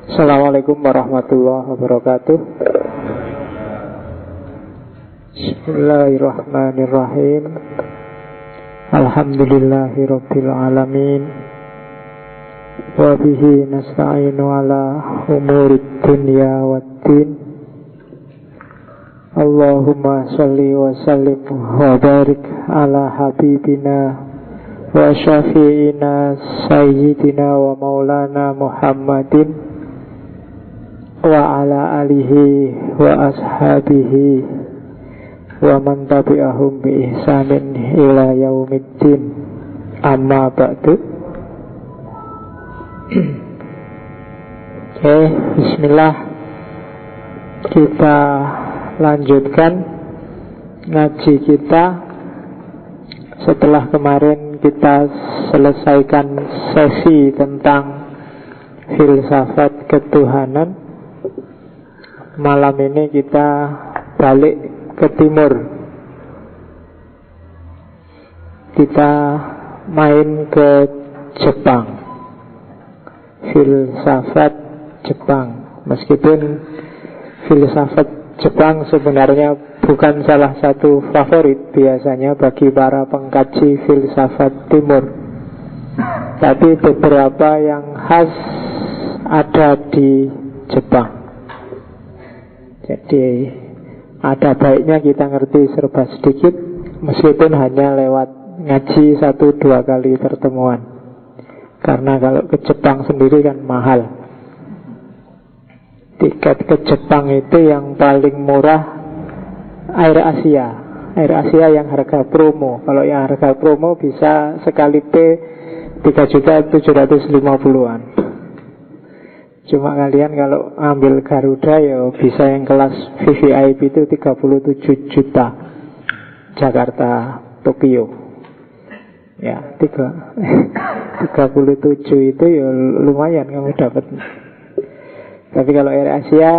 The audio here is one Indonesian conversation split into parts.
Assalamualaikum warahmatullahi wabarakatuh. Bismillahirrahmanirrahim. Alhamdulillahirabbil alamin. Wa bihi nasta'inu ala umurid dunya waddin. Allahumma shalli wa sallim wa barik ala habibina wa syafi'ina sayyidina wa maulana Muhammadin wa ala alihi wa ashabihi wa man tabi'ahum bi ihsanin ila yaumiddin. Amma ba'du. Oke, bismillah. Kita lanjutkan ngaji kita setelah kemarin kita selesaikan sesi tentang filsafat ketuhanan. Malam ini kita balik ke timur. Kita main ke Jepang, filsafat Jepang. Meskipun filsafat Jepang sebenarnya bukan salah satu favorit biasanya bagi para pengkaji filsafat timur, tapi beberapa yang khas ada di Jepang. Jadi ada baiknya kita ngerti serba sedikit, meskipun hanya lewat ngaji 1-2 kali pertemuan. Karena kalau ke Jepang sendiri kan mahal. Tiket ke Jepang itu yang paling murah Air Asia. Air Asia yang harga promo. Kalau yang harga promo bisa sekali P 3.750.000-an. Cuma kalian kalau ambil Garuda ya bisa yang kelas VVIP itu 37 juta. Jakarta, Tokyo. Ya, 37 itu ya lumayan kamu dapat. Tapi kalau Air Asia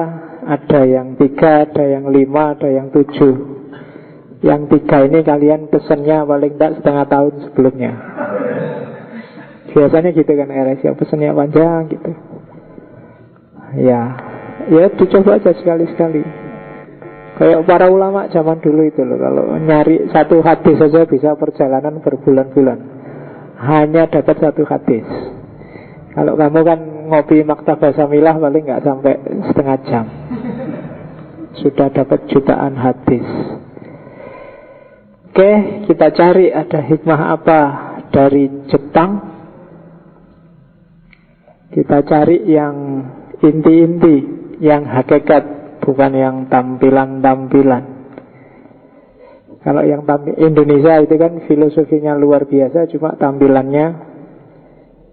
ada yang 3, ada yang 5, ada yang 7. Yang 3 ini kalian pesennya paling tak setengah tahun sebelumnya. Biasanya gitu kan Air Asia, pesennya panjang gitu. Ya dicoba aja sekali-sekali. Kayak para ulama zaman dulu itu loh, kalau nyari satu hadis saja bisa perjalanan berbulan-bulan hanya dapat satu hadis. Kalau kamu kan ngopi Maktabah Samilah paling nggak sampai setengah jam sudah dapat jutaan hadis. Oke, kita cari ada hikmah apa dari Jepang. Kita cari yang inti-inti, yang hakikat, bukan yang tampilan-tampilan. Kalau yang Indonesia itu kan filosofinya luar biasa, cuma tampilannya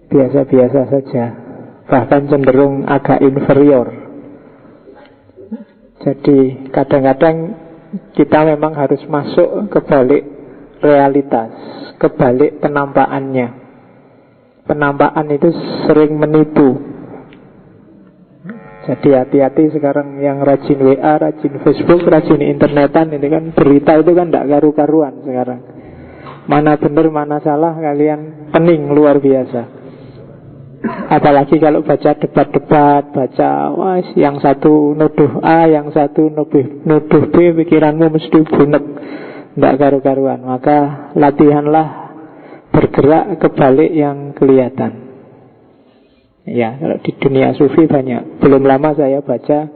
biasa-biasa saja, bahkan cenderung agak inferior. Jadi kadang-kadang kita memang harus masuk ke balik realitas, ke balik penampakannya. Penampakan itu sering menipu. Jadi hati-hati sekarang yang rajin WA, rajin Facebook, rajin internetan. Ini kan berita itu kan tidak karu-karuan sekarang. Mana benar, mana salah, kalian pening luar biasa. Apalagi kalau baca debat-debat, baca wah, yang satu nuduh A, yang satu nuduh B, pikiranmu mesti bunek, tidak karu-karuan. Maka latihanlah bergerak ke balik yang kelihatan. Ya, kalau di dunia sufi banyak. Belum lama saya baca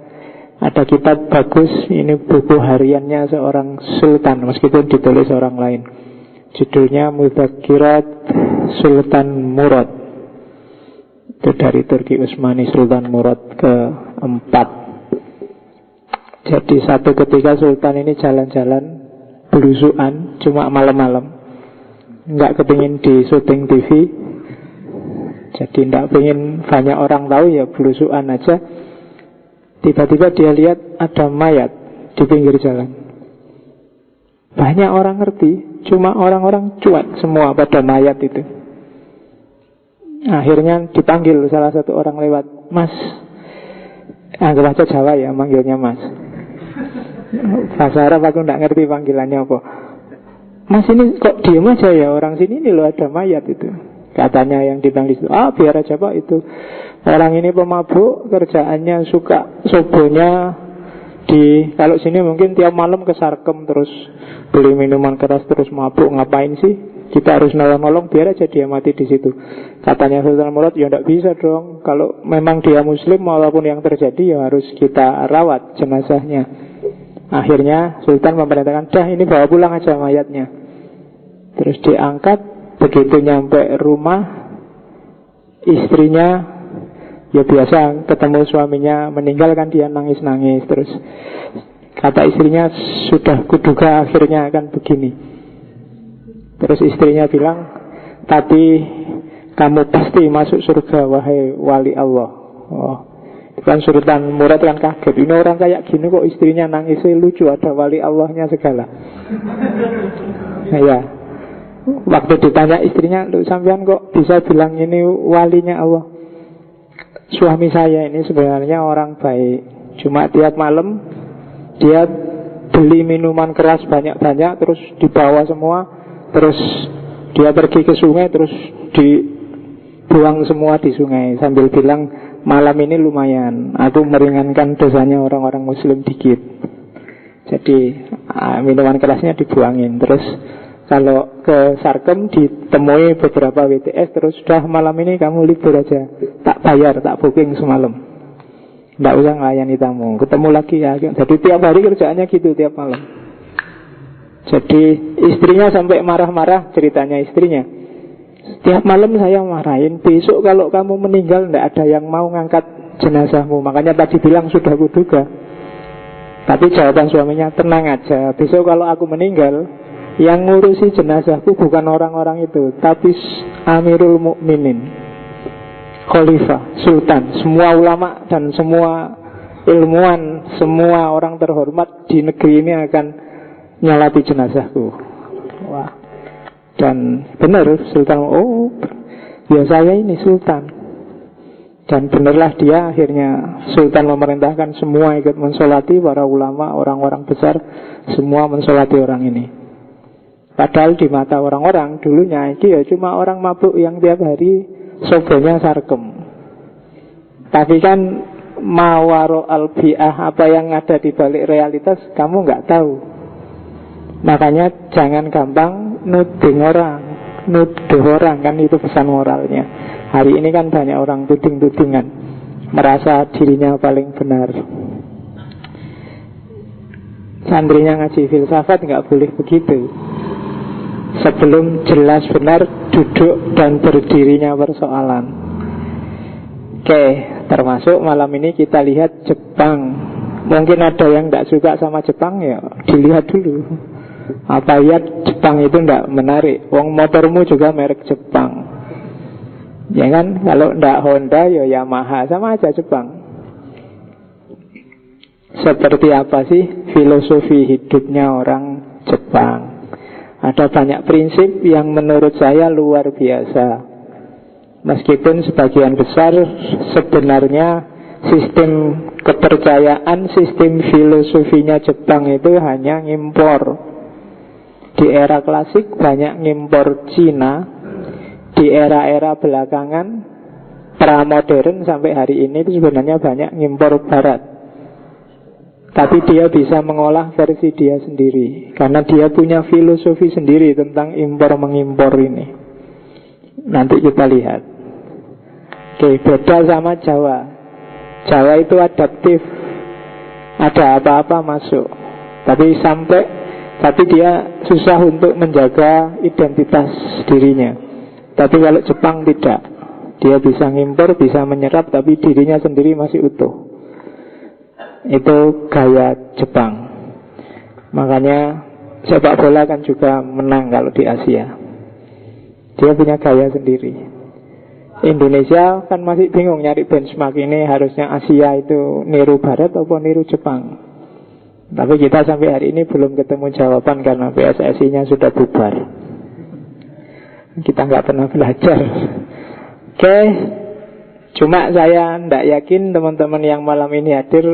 ada kitab bagus. Ini buku hariannya seorang sultan, meskipun ditulis orang lain. Judulnya Mudzakirat Sultan Murad. Itu dari Turki Utsmani, Sultan Murad ke-4. Jadi satu ketika sultan ini jalan-jalan belusuan, cuma malam-malam, nggak kepingin di syuting TV. Jadi tidak pengen banyak orang tahu, ya belusuan aja. Tiba-tiba dia lihat ada mayat di pinggir jalan. Banyak orang ngerti, cuma orang-orang cuek semua pada mayat itu. Akhirnya dipanggil salah satu orang lewat. Mas, anggap aja Jawa ya, manggilnya Mas. Bahasa Arab aku tidak ngerti panggilannya apa. Mas ini kok diem aja ya, orang sini ini loh ada mayat itu. Katanya yang dibilang di situ, biar aja Pak, itu orang ini pemabuk, kerjaannya suka sobonya kalau sini mungkin tiap malam ke Sarkem terus beli minuman keras terus mabuk, ngapain sih? Kita harus nolong-nolong, biar aja dia mati di situ. Katanya Sultan Murad, ya tidak bisa dong. Kalau memang dia muslim, walaupun yang terjadi ya harus kita rawat jenazahnya. Akhirnya Sultan memerintahkan, dah ini bawa pulang aja mayatnya. Terus diangkat, begitu nyampe rumah, istrinya ya biasa ketemu suaminya meninggal kan dia nangis-nangis. Terus kata istrinya, sudah kuduga akhirnya akan begini. Terus istrinya bilang, tapi kamu pasti masuk surga wahai wali Allah. Kan Sultan Murad kan kaget, ini orang kayak gini kok istrinya nangisnya lucu, ada wali Allahnya segala. Ya, waktu ditanya istrinya, lu sampean kok bisa bilang ini walinya Allah? Suami saya ini sebenarnya orang baik, cuma tiap malam dia beli minuman keras banyak-banyak, terus dibawa semua, terus dia pergi ke sungai, terus dibuang semua di sungai, sambil bilang, malam ini lumayan, aku meringankan dosanya orang-orang muslim dikit. Jadi minuman kerasnya dibuangin. Terus kalau ke Sarkem ditemui beberapa WTS, terus sudah malam ini kamu libur aja, tak bayar, tak booking semalam, tidak usah melayani tamu, ketemu lagi ya. Jadi tiap hari kerjaannya gitu tiap malam. Jadi istrinya sampai marah-marah, ceritanya istrinya, setiap malam saya marahin, besok kalau kamu meninggal tidak ada yang mau ngangkat jenazahmu. Makanya tadi bilang sudah kuduga. Tapi jawaban suaminya, tenang aja, besok kalau aku meninggal, yang ngurusi jenazahku bukan orang-orang itu, tapi Amirul Mukminin, Khalifah, Sultan, semua ulama dan semua ilmuwan, semua orang terhormat di negeri ini akan nyelati jenazahku. Wah. Dan benar Sultan, ya saya ini Sultan. Dan benarlah dia, akhirnya Sultan memerintahkan semua ikut mensolati, para ulama, orang-orang besar, semua mensolati orang ini. Padahal di mata orang-orang dulunya ini ya cuma orang mabuk yang tiap hari sobonya Sarkem. Tapi kan mawaro al-bi'ah, apa yang ada di balik realitas kamu nggak tahu. Makanya jangan gampang nuduh orang, kan itu pesan moralnya. Hari ini kan banyak orang tuding-tudingan, merasa dirinya paling benar. Santrinya ngaji filsafat nggak boleh begitu. Sebelum jelas benar duduk dan berdirinya persoalan. Oke, termasuk malam ini kita lihat Jepang. Mungkin ada yang tidak suka sama Jepang, ya dilihat dulu. Apa ya Jepang itu tidak menarik? Wong motormu juga merek Jepang, ya kan? Kalau tidak Honda ya Yamaha, sama aja Jepang. Seperti apa sih filosofi hidupnya orang Jepang? Ada banyak prinsip yang menurut saya luar biasa. Meskipun sebagian besar sebenarnya sistem kepercayaan, sistem filosofinya Jepang itu hanya ngimpor. Di era klasik banyak ngimpor Cina. Di era-era belakangan pramodern sampai hari ini itu sebenarnya banyak ngimpor Barat. Tapi dia bisa mengolah versi dia sendiri, karena dia punya filosofi sendiri tentang impor-mengimpor ini. Nanti kita lihat. Oke, beda sama Jawa. Jawa itu adaptif, ada apa-apa masuk. Tapi dia susah untuk menjaga identitas dirinya. Tapi kalau Jepang tidak, dia bisa ngimpor, bisa menyerap, tapi dirinya sendiri masih utuh. Itu gaya Jepang. Makanya sepak bola kan juga menang kalau di Asia. Dia punya gaya sendiri. Indonesia kan masih bingung nyari benchmark ini, harusnya Asia itu niru Barat atau niru Jepang. Tapi kita sampai hari ini belum ketemu jawaban, karena PSSI-nya sudah bubar. Kita nggak pernah belajar. Oke. Cuma saya tidak yakin teman-teman yang malam ini hadir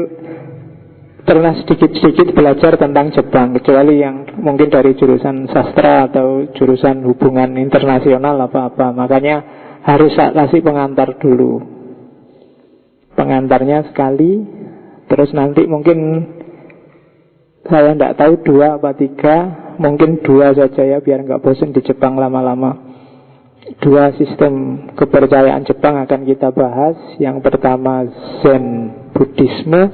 pernah sedikit-sedikit belajar tentang Jepang, kecuali yang mungkin dari jurusan sastra atau jurusan hubungan internasional apa-apa. Makanya harus saya kasih pengantar dulu. Pengantarnya sekali, terus nanti mungkin saya tidak tahu 2 apa 3, mungkin 2 saja ya, biar nggak bosan di Jepang lama-lama. 2 sistem kepercayaan Jepang akan kita bahas. Yang pertama Zen Buddhisme,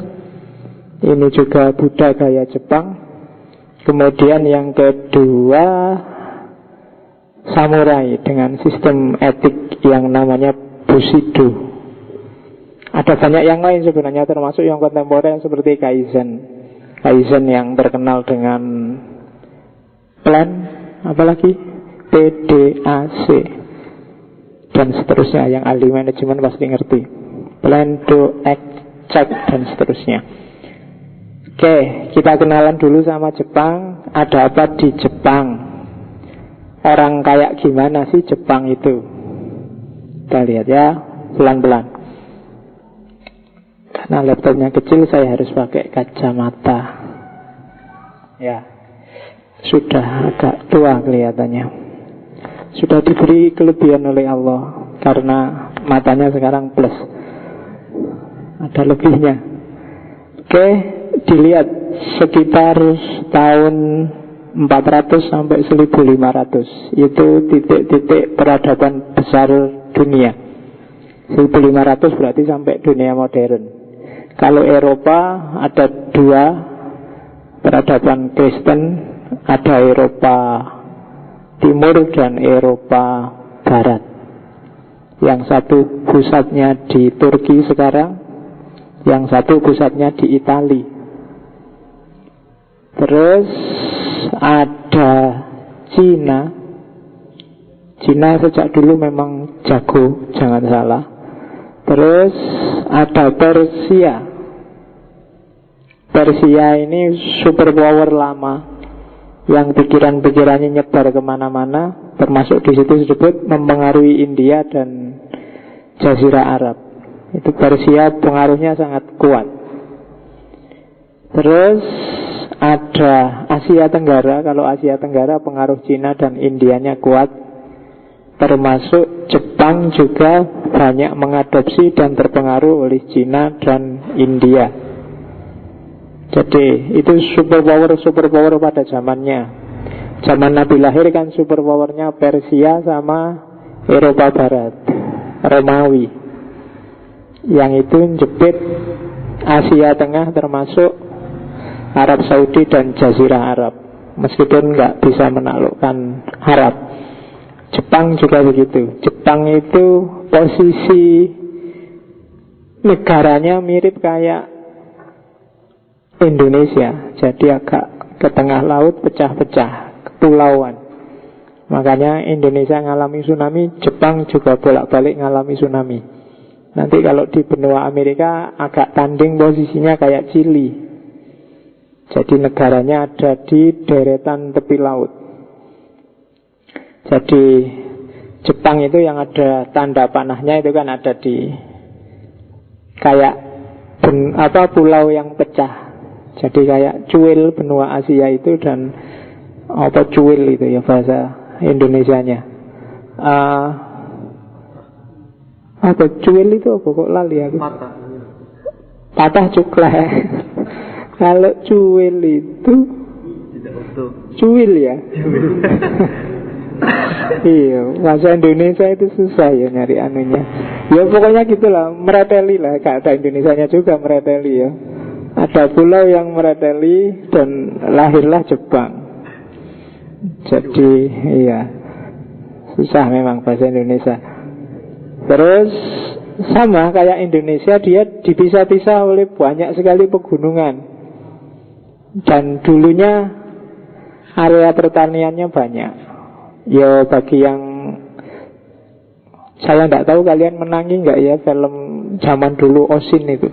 ini juga Buddha gaya Jepang. Kemudian yang kedua samurai dengan sistem etik yang namanya Bushido. Ada banyak yang lain sebenarnya, termasuk yang kontemporer seperti Kaizen. Kaizen yang terkenal dengan plan, apalagi PDAC dan seterusnya. Yang ahli manajemen pasti ngerti. Plan, do, act, check dan seterusnya. Oke, kita kenalan dulu sama Jepang. Ada apa di Jepang? Orang kayak gimana sih Jepang itu? Kita lihat ya, pelan-pelan. Karena laptopnya kecil, saya harus pakai kacamata. Ya, sudah agak tua kelihatannya. Sudah diberi kelebihan oleh Allah, karena matanya sekarang plus. Ada lebihnya. Oke, dilihat sekitar tahun 400 sampai 1500. Itu titik-titik peradaban besar dunia. 1500 berarti sampai dunia modern. Kalau Eropa ada 2 peradaban Kristen, ada Eropa Timur dan Eropa Barat. Yang satu pusatnya di Turki sekarang, yang satu pusatnya di Italia. Terus ada Cina. Cina sejak dulu memang jago, jangan salah. Terus ada Persia. Persia ini superpower lama yang pikiran-pikirannya nyebar kemana-mana, termasuk di situ disebut mempengaruhi India dan Jazirah Arab. Itu Persia pengaruhnya sangat kuat. Terus ada Asia Tenggara. Kalau Asia Tenggara pengaruh Cina dan Indianya kuat. Termasuk Jepang juga banyak mengadopsi dan terpengaruh oleh Cina dan India. Jadi itu superpower pada zamannya. Zaman Nabi lahir kan superpowernya Persia sama Eropa Barat, Romawi. Yang itu jepit Asia Tengah termasuk Arab Saudi dan Jazirah Arab. Meskipun nggak bisa menaklukkan Arab. Jepang juga begitu. Jepang itu posisi negaranya mirip kayak Indonesia. Jadi agak ke tengah laut, pecah-pecah, kepulauan. Makanya Indonesia ngalami tsunami, Jepang juga bolak-balik ngalami tsunami. Nanti kalau di benua Amerika agak tanding posisinya kayak Chili. Jadi negaranya ada di deretan tepi laut. Jadi Jepang itu yang ada tanda panahnya itu kan ada di kayak pulau yang pecah. Jadi kayak cuil benua Asia itu dan apa cuil itu ya bahasa Indonesianya. Apa cuil itu apa kok lali aku? Patah cuklek. Kalau cuil itu cuil ya. Iya, bahasa Indonesia itu susah ya nyari anunya. Ya pokoknya gitulah, mereteli lah. Gak ada Indonesianya juga mereteli ya. Ada pulau yang mereteli dan lahirlah Jepang. Jadi iya, susah memang bahasa Indonesia. Terus sama kayak Indonesia, dia dipisah-pisah oleh banyak sekali pegunungan. Dan dulunya area pertaniannya banyak. Ya bagi yang saya tidak tahu kalian menangi nggak ya film zaman dulu Osin itu.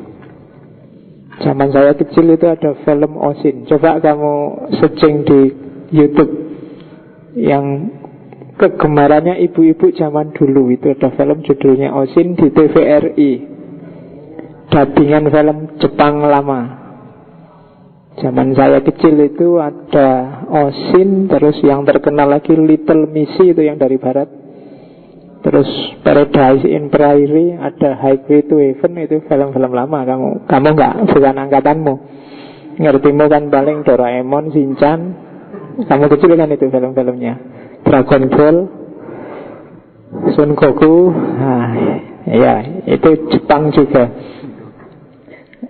Zaman saya kecil itu ada film Osin. Coba kamu searching di YouTube. Yang kegemarannya ibu-ibu zaman dulu itu ada film judulnya Osin di TVRI. Dubbingan film Jepang lama. Zaman saya kecil itu ada Osin. Terus yang terkenal lagi Little Missy itu yang dari barat. Terus Paradise in Prairie, ada Highway to Heaven, itu film-film lama. Kamu nggak, bukan angkatanmu. Ngertimu kan paling Doraemon, Shinchan. Kamu kecil kan itu film-filmnya. Dragon Ball, Son Goku. Nah, ya itu Jepang juga.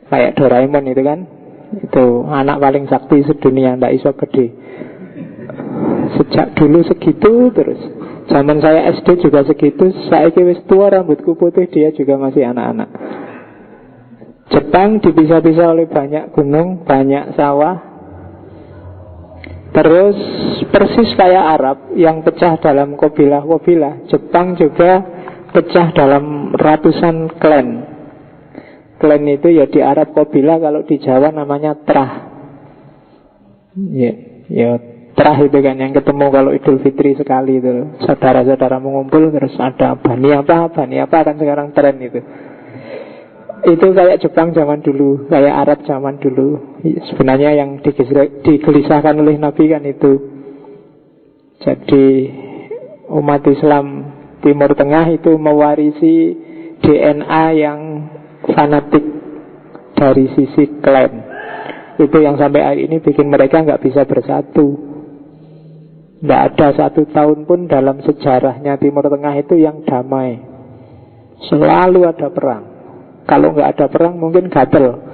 Kayak Doraemon itu kan, itu anak paling sakti sedunia, ndak iso gede. Sejak dulu segitu terus. Zaman saya SD juga segitu. Saya wis tua, rambutku putih, dia juga masih anak-anak. Jepang dipisah-pisah oleh banyak gunung, banyak sawah. Terus persis kayak Arab yang pecah dalam kabilah-kabilah, Jepang juga pecah dalam ratusan klan. Klan itu ya di Arab kabilah, kalau di Jawa namanya trah. Ya Terah itu kan yang ketemu kalau Idul Fitri sekali itu, saudara-saudara mengumpul, terus ada bani apa kan sekarang tren itu. Itu kayak Jepang zaman dulu, kayak Arab zaman dulu. Sebenarnya yang digelisahkan oleh Nabi kan itu. Jadi umat Islam Timur Tengah itu mewarisi DNA yang fanatik dari sisi klan. Itu yang sampai hari ini bikin mereka nggak bisa bersatu. Tidak ada 1 tahun pun dalam sejarahnya Timur Tengah itu yang damai. Selalu ada perang. Kalau nggak ada perang mungkin gatel.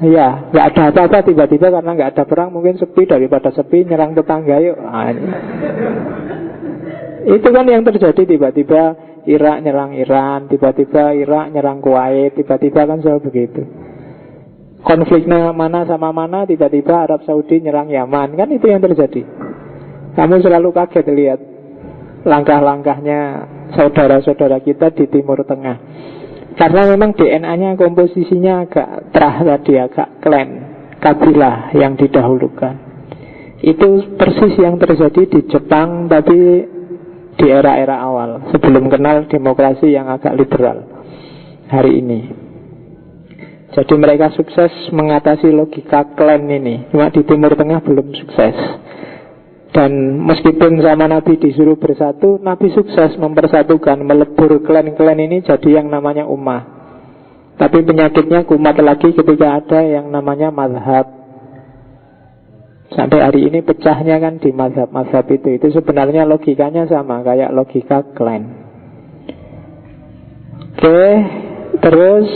Ya, nggak ada apa-apa, tiba-tiba karena nggak ada perang mungkin sepi, daripada sepi nyerang tetangga yuk. Itu kan yang terjadi, tiba-tiba Irak nyerang Iran, tiba-tiba Irak nyerang Kuwait, tiba-tiba kan selalu begitu. Konfliknya mana sama mana, tiba-tiba Arab Saudi nyerang Yaman, kan itu yang terjadi. Kamu selalu kaget lihat langkah-langkahnya saudara-saudara kita di Timur Tengah. Karena memang DNA-nya, komposisinya agak terah tadi, agak klan, kabilah yang didahulukan. Itu persis yang terjadi di Jepang, tapi di era-era awal, sebelum kenal demokrasi yang agak liberal hari ini. Jadi mereka sukses mengatasi logika klan ini. Cuma di Timur Tengah belum sukses. Dan meskipun sama Nabi disuruh bersatu, Nabi sukses mempersatukan, melebur klan-klan ini jadi yang namanya ummah. Tapi penyakitnya kumat lagi ketika ada yang namanya mazhab. Sampai hari ini pecahnya kan di mazhab-mazhab itu. Itu sebenarnya logikanya sama, kayak logika klan. Oke, terus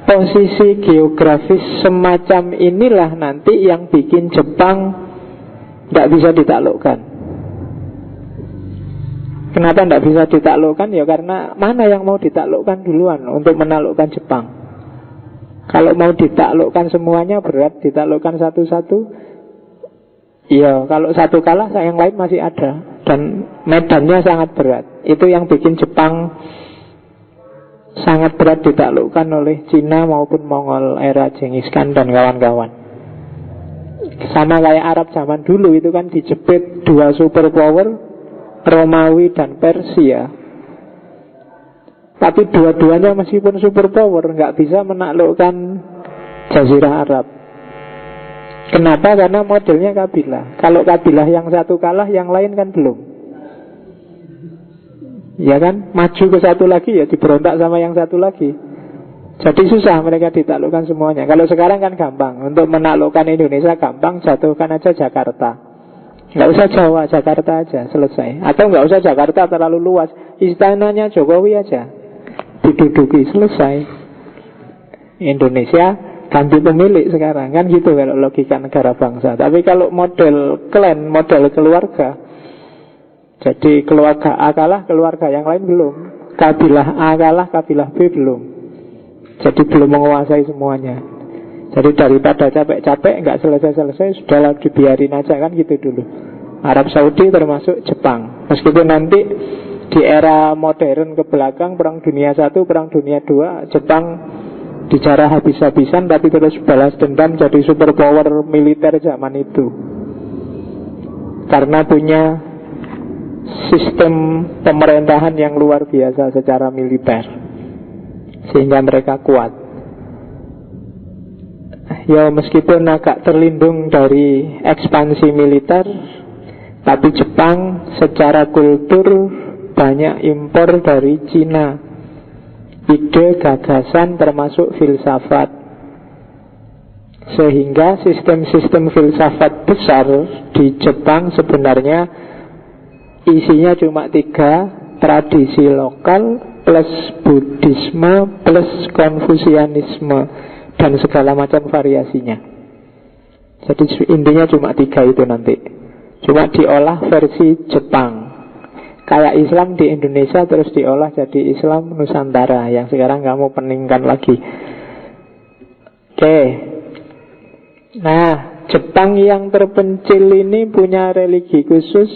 posisi geografis semacam inilah nanti yang bikin Jepang tidak bisa ditaklukkan. Kenapa tidak bisa ditaklukkan? Ya karena mana yang mau ditaklukkan duluan untuk menaklukkan Jepang. Kalau mau ditaklukkan semuanya berat, ditaklukkan satu-satu. Ya kalau satu kalah, yang lain masih ada. Dan medannya sangat berat. Itu yang bikin Jepang sangat berat ditaklukkan oleh Cina maupun Mongol era Genghis Khan dan kawan-kawan. Sama kayak Arab zaman dulu itu kan dijepit 2 superpower, Romawi dan Persia. Tapi dua-duanya meskipun superpower nggak bisa menaklukkan Jazirah Arab. Kenapa? Karena modelnya kabilah. Kalau kabilah yang satu kalah, yang lain kan belum. Ya kan, maju ke satu lagi ya diberontak sama yang satu lagi. Jadi susah mereka ditaklukkan semuanya. Kalau sekarang kan gampang. Untuk menaklukkan Indonesia gampang, jatuhkan aja Jakarta. Nggak usah Jawa, Jakarta aja, selesai. Atau nggak usah Jakarta terlalu luas, istananya Jokowi aja diduduki, selesai. Indonesia ganti pemilik sekarang. Kan gitu kalau logika negara bangsa. Tapi kalau model klan, model keluarga, jadi keluarga A kalah, keluarga yang lain belum. Kabilah A kalah, kabilah B belum. Jadi belum menguasai semuanya. Jadi daripada capek-capek nggak selesai-selesai, sudahlah dibiarin aja, kan gitu dulu. Arab Saudi termasuk Jepang. Meskipun nanti di era modern ke belakang, Perang Dunia I, Perang Dunia II, Jepang dijarah habis-habisan, tapi terus balas dendam jadi superpower militer zaman itu. Karena punya sistem pemerintahan yang luar biasa secara militer, sehingga mereka kuat. Ya meskipun agak terlindung dari ekspansi militer, tapi Jepang secara kultur banyak impor dari Cina. Ide, gagasan termasuk filsafat. Sehingga sistem-sistem filsafat besar di Jepang sebenarnya isinya cuma 3: tradisi lokal plus Buddhisme plus Konfusianisme dan segala macam variasinya. Jadi intinya cuma 3 itu nanti. Cuma diolah versi Jepang. Kayak Islam di Indonesia terus diolah jadi Islam Nusantara yang sekarang kamu peningkan lagi. Oke. Nah, Jepang yang terpencil ini punya religi khusus.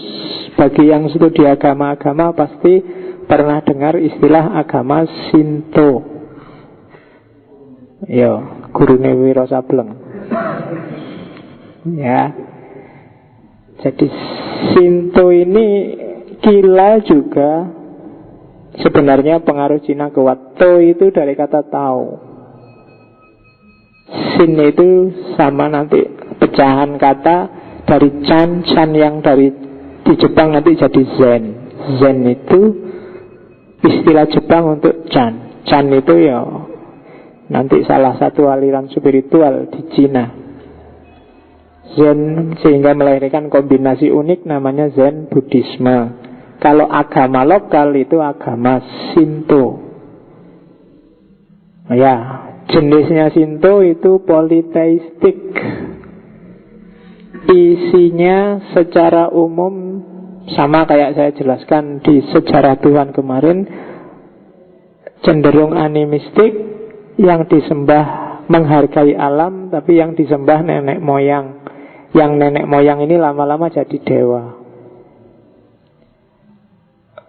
Bagi yang studi agama-agama pasti pernah dengar istilah agama Shinto. Yo, gurune Wiro Sableng. Ya. Jadi Shinto ini kila juga sebenarnya pengaruh Cina kuat. To itu dari kata tao. Shin itu sama nanti pecahan kata dari Chan. Chan yang dari di Jepang nanti jadi Zen. Zen itu istilah Jepang untuk Chan. Chan itu ya nanti salah satu aliran spiritual di Cina. Zen sehingga melahirkan kombinasi unik namanya Zen Buddhisme. Kalau agama lokal itu agama Shinto. Ya, jenisnya Shinto itu politeistik. Isinya secara umum sama kayak saya jelaskan di sejarah Tuhan kemarin, cenderung animistik, yang disembah menghargai alam, tapi yang disembah nenek moyang. Yang nenek moyang ini lama-lama jadi dewa.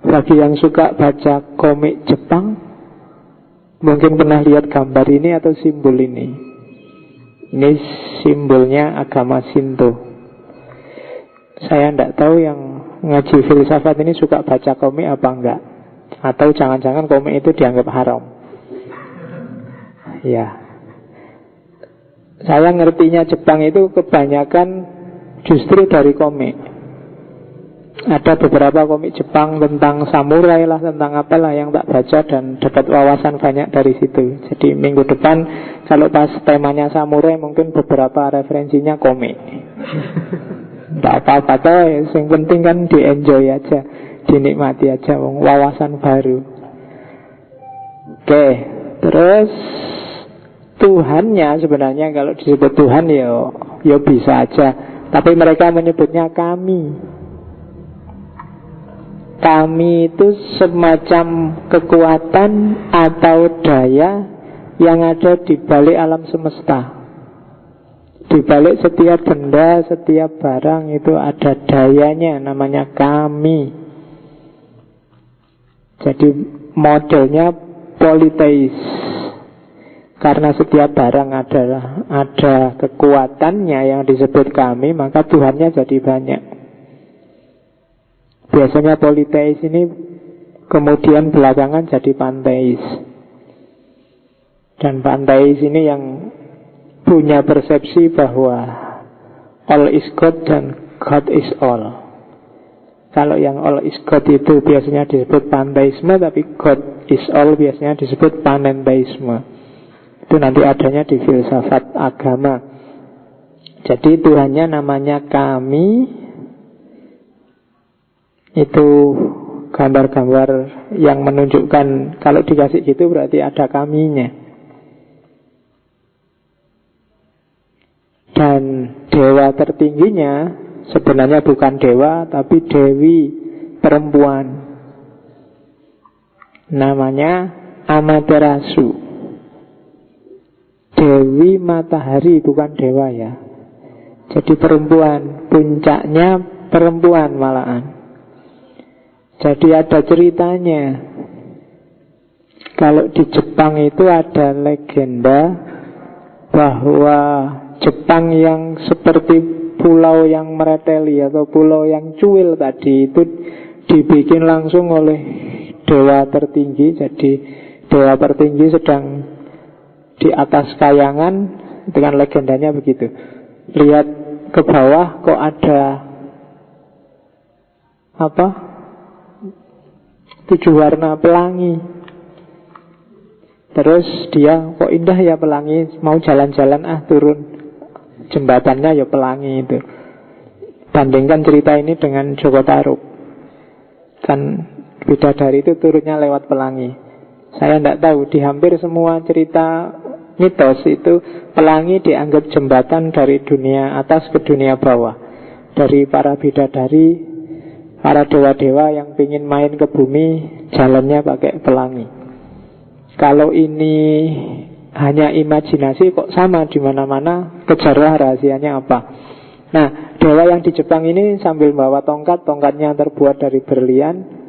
Bagi yang suka baca komik Jepang, mungkin pernah lihat gambar ini atau simbol ini. Ini simbolnya agama Shinto. Saya tidak tahu yang ngaji filsafat ini suka baca komik apa enggak. Atau jangan-jangan komik itu dianggap haram. Ya. Saya ngertinya Jepang itu kebanyakan justru dari komik. Ada beberapa komik Jepang tentang samurai lah, tentang apalah yang tak baca dan dapat wawasan banyak dari situ. Jadi minggu depan kalau pas temanya samurai mungkin beberapa referensinya komik. Tidak apa-apa toh, yang penting kan di-enjoy aja, dinikmati aja, wawasan baru. Oke, terus Tuhannya sebenarnya kalau disebut Tuhan ya bisa aja, tapi mereka menyebutnya kami. Kami itu semacam kekuatan atau daya yang ada di balik alam semesta. Di balik setiap benda, setiap barang itu ada dayanya, namanya kami. Jadi modelnya politeis. Karena setiap barang ada kekuatannya yang disebut kami, maka Tuhannya jadi banyak. Biasanya politeis ini kemudian belakangan jadi panteis. Dan panteis ini yang punya persepsi bahwa all is God dan God is all. Kalau yang all is God itu biasanya disebut panteisme, tapi God is all biasanya disebut panenteisme. Itu nanti adanya di filsafat agama. Jadi Tuhannya namanya kami. Itu gambar-gambar yang menunjukkan kalau dikasih gitu berarti ada kaminya. Dan dewa tertingginya sebenarnya bukan dewa tapi dewi perempuan. Namanya Amaterasu. Dewi matahari, bukan dewa ya. Jadi perempuan, puncaknya perempuan malahan. Jadi ada ceritanya. Kalau di Jepang itu ada legenda bahwa Jepang yang seperti pulau yang mereteli atau pulau yang cuil tadi itu dibikin langsung oleh dewa tertinggi. Jadi dewa tertinggi sedang di atas kayangan, dengan legendanya begitu. Lihat ke bawah kok ada 7 warna pelangi. Terus dia, kok indah ya pelangi, mau jalan-jalan turun jembatannya ya pelangi itu. Bandingkan cerita ini dengan Joko Tarub. Kan bidadari itu turunnya lewat pelangi. Saya tidak tahu, di hampir semua cerita mitos itu pelangi dianggap jembatan dari dunia atas ke dunia bawah. Dari para bidadari, para dewa-dewa yang ingin main ke bumi, jalannya pakai pelangi. Kalau ini hanya imajinasi, kok sama di mana-mana, kejarlah rahasianya apa. Nah, dewa yang di Jepang ini sambil bawa tongkat, tongkatnya terbuat dari berlian.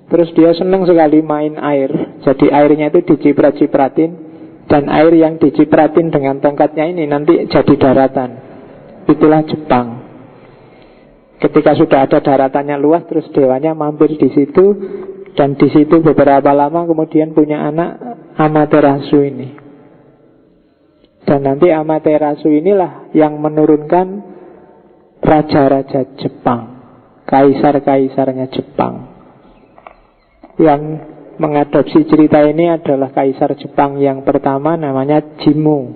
Terus dia senang sekali main air. Jadi airnya itu diciprat-cipratin, dan air yang dicipratin dengan tongkatnya ini nanti jadi daratan. Itulah Jepang. Ketika sudah ada daratannya luas, terus dewanya mampir di situ, dan di situ beberapa lama kemudian punya anak Amaterasu ini. Dan nanti Amaterasu inilah yang menurunkan raja-raja Jepang, kaisar-kaisarnya Jepang. Yang mengadopsi cerita ini adalah kaisar Jepang yang pertama, namanya Jimmu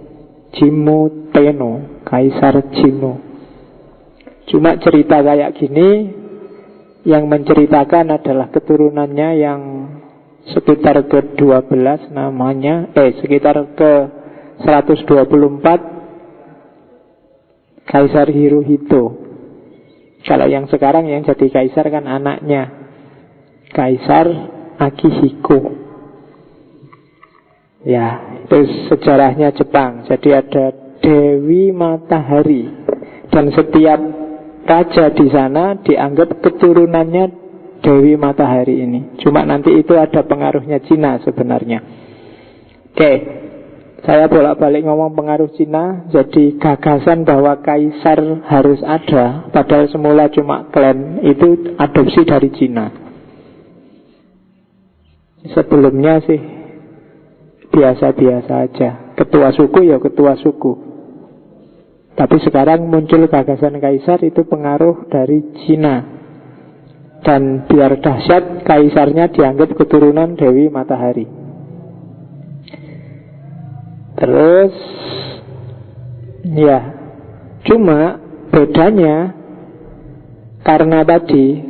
Tenno, Kaisar Jimmu. Cuma cerita kayak gini yang menceritakan adalah keturunannya yang sekitar ke-12 namanya, sekitar ke-124, Kaisar Hirohito. Kalau yang sekarang yang jadi kaisar kan anaknya, Kaisar Akihiko. Ya, itu sejarahnya Jepang. Jadi ada Dewi Matahari, dan setiap raja di sana dianggap keturunannya Dewi Matahari ini. Cuma nanti itu ada pengaruhnya Cina sebenarnya. Oke, saya bolak-balik ngomong pengaruh Cina. Jadi gagasan bahwa kaisar harus ada, padahal semula cuma klan, itu adopsi dari Cina. Sebelumnya sih biasa-biasa aja, ketua suku ya ketua suku. Tapi sekarang muncul gagasan kaisar, itu pengaruh dari Cina. Dan biar dahsyat, kaisarnya dianggap keturunan Dewi Matahari. Terus ya, cuma bedanya karena tadi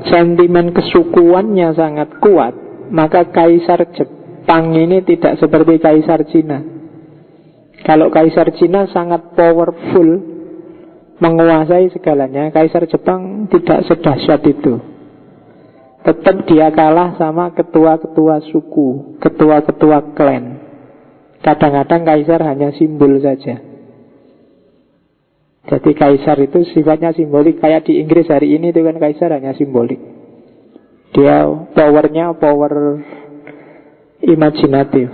sentimen kesukuannya sangat kuat, maka kaisar Jepang ini tidak seperti kaisar Cina. Kalau kaisar Cina sangat powerful, menguasai segalanya, kaisar Jepang tidak sedahsyat itu. Tetap dia kalah sama ketua-ketua suku, ketua-ketua klan. Kadang-kadang kaisar hanya simbol saja. Jadi kaisar itu sifatnya simbolik. Kayak di Inggris hari ini itu kan kaisar hanya simbolik. Dia powernya power imajinatif.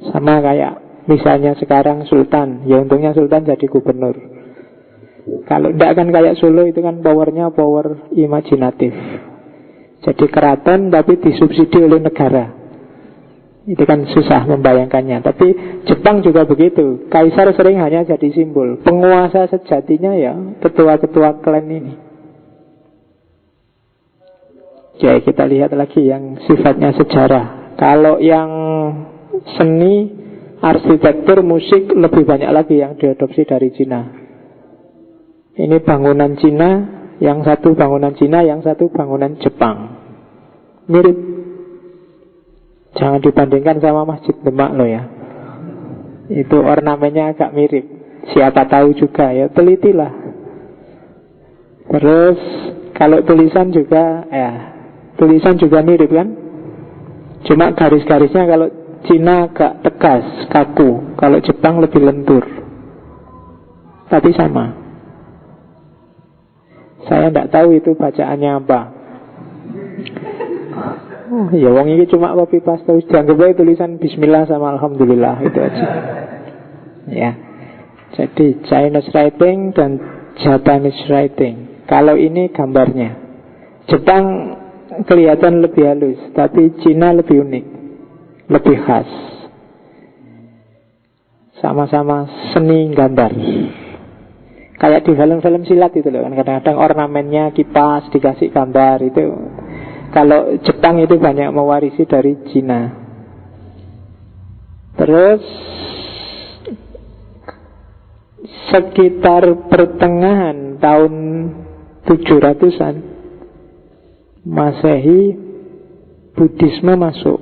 Sama kayak misalnya sekarang sultan. Ya untungnya sultan jadi gubernur. Kalau tidak kan kayak Solo, itu kan powernya power imajinatif. Jadi keraton tapi disubsidi oleh negara. Itu kan susah membayangkannya. Tapi Jepang juga begitu. Kaisar sering hanya jadi simbol. Penguasa sejatinya ya ketua-ketua klan ini. Oke, kita lihat lagi yang sifatnya sejarah. Kalau yang seni, arsitektur, musik, lebih banyak lagi yang diadopsi dari Cina. Ini bangunan Cina, yang satu bangunan Cina, yang satu bangunan Jepang. Mirip. Jangan dibandingkan sama Masjid Demak loh ya. Itu ornamennya agak mirip. Siapa tahu juga ya, telitilah. Terus kalau tulisan juga tulisan juga mirip kan. Cuma garis-garisnya kalau Cina agak tegas, kaku. Kalau Jepang lebih lentur. Tapi sama. Saya tidak tahu itu bacaannya apa. Ya wong ini cuma copy paste, dianggap aja tulisan Bismillah sama Alhamdulillah, itu aja. Ya. Jadi Chinese writing dan Japanese writing. Kalau ini gambarnya. Jepang kelihatan lebih halus, tapi Cina lebih unik, lebih khas. Sama-sama seni gambar. Kayak di film-film silat itu loh kan, kadang-kadang ornamennya kipas dikasih gambar itu. Kalau Jepang itu banyak mewarisi dari Cina. Terus sekitar pertengahan tahun 700-an Masehi, Buddhisme masuk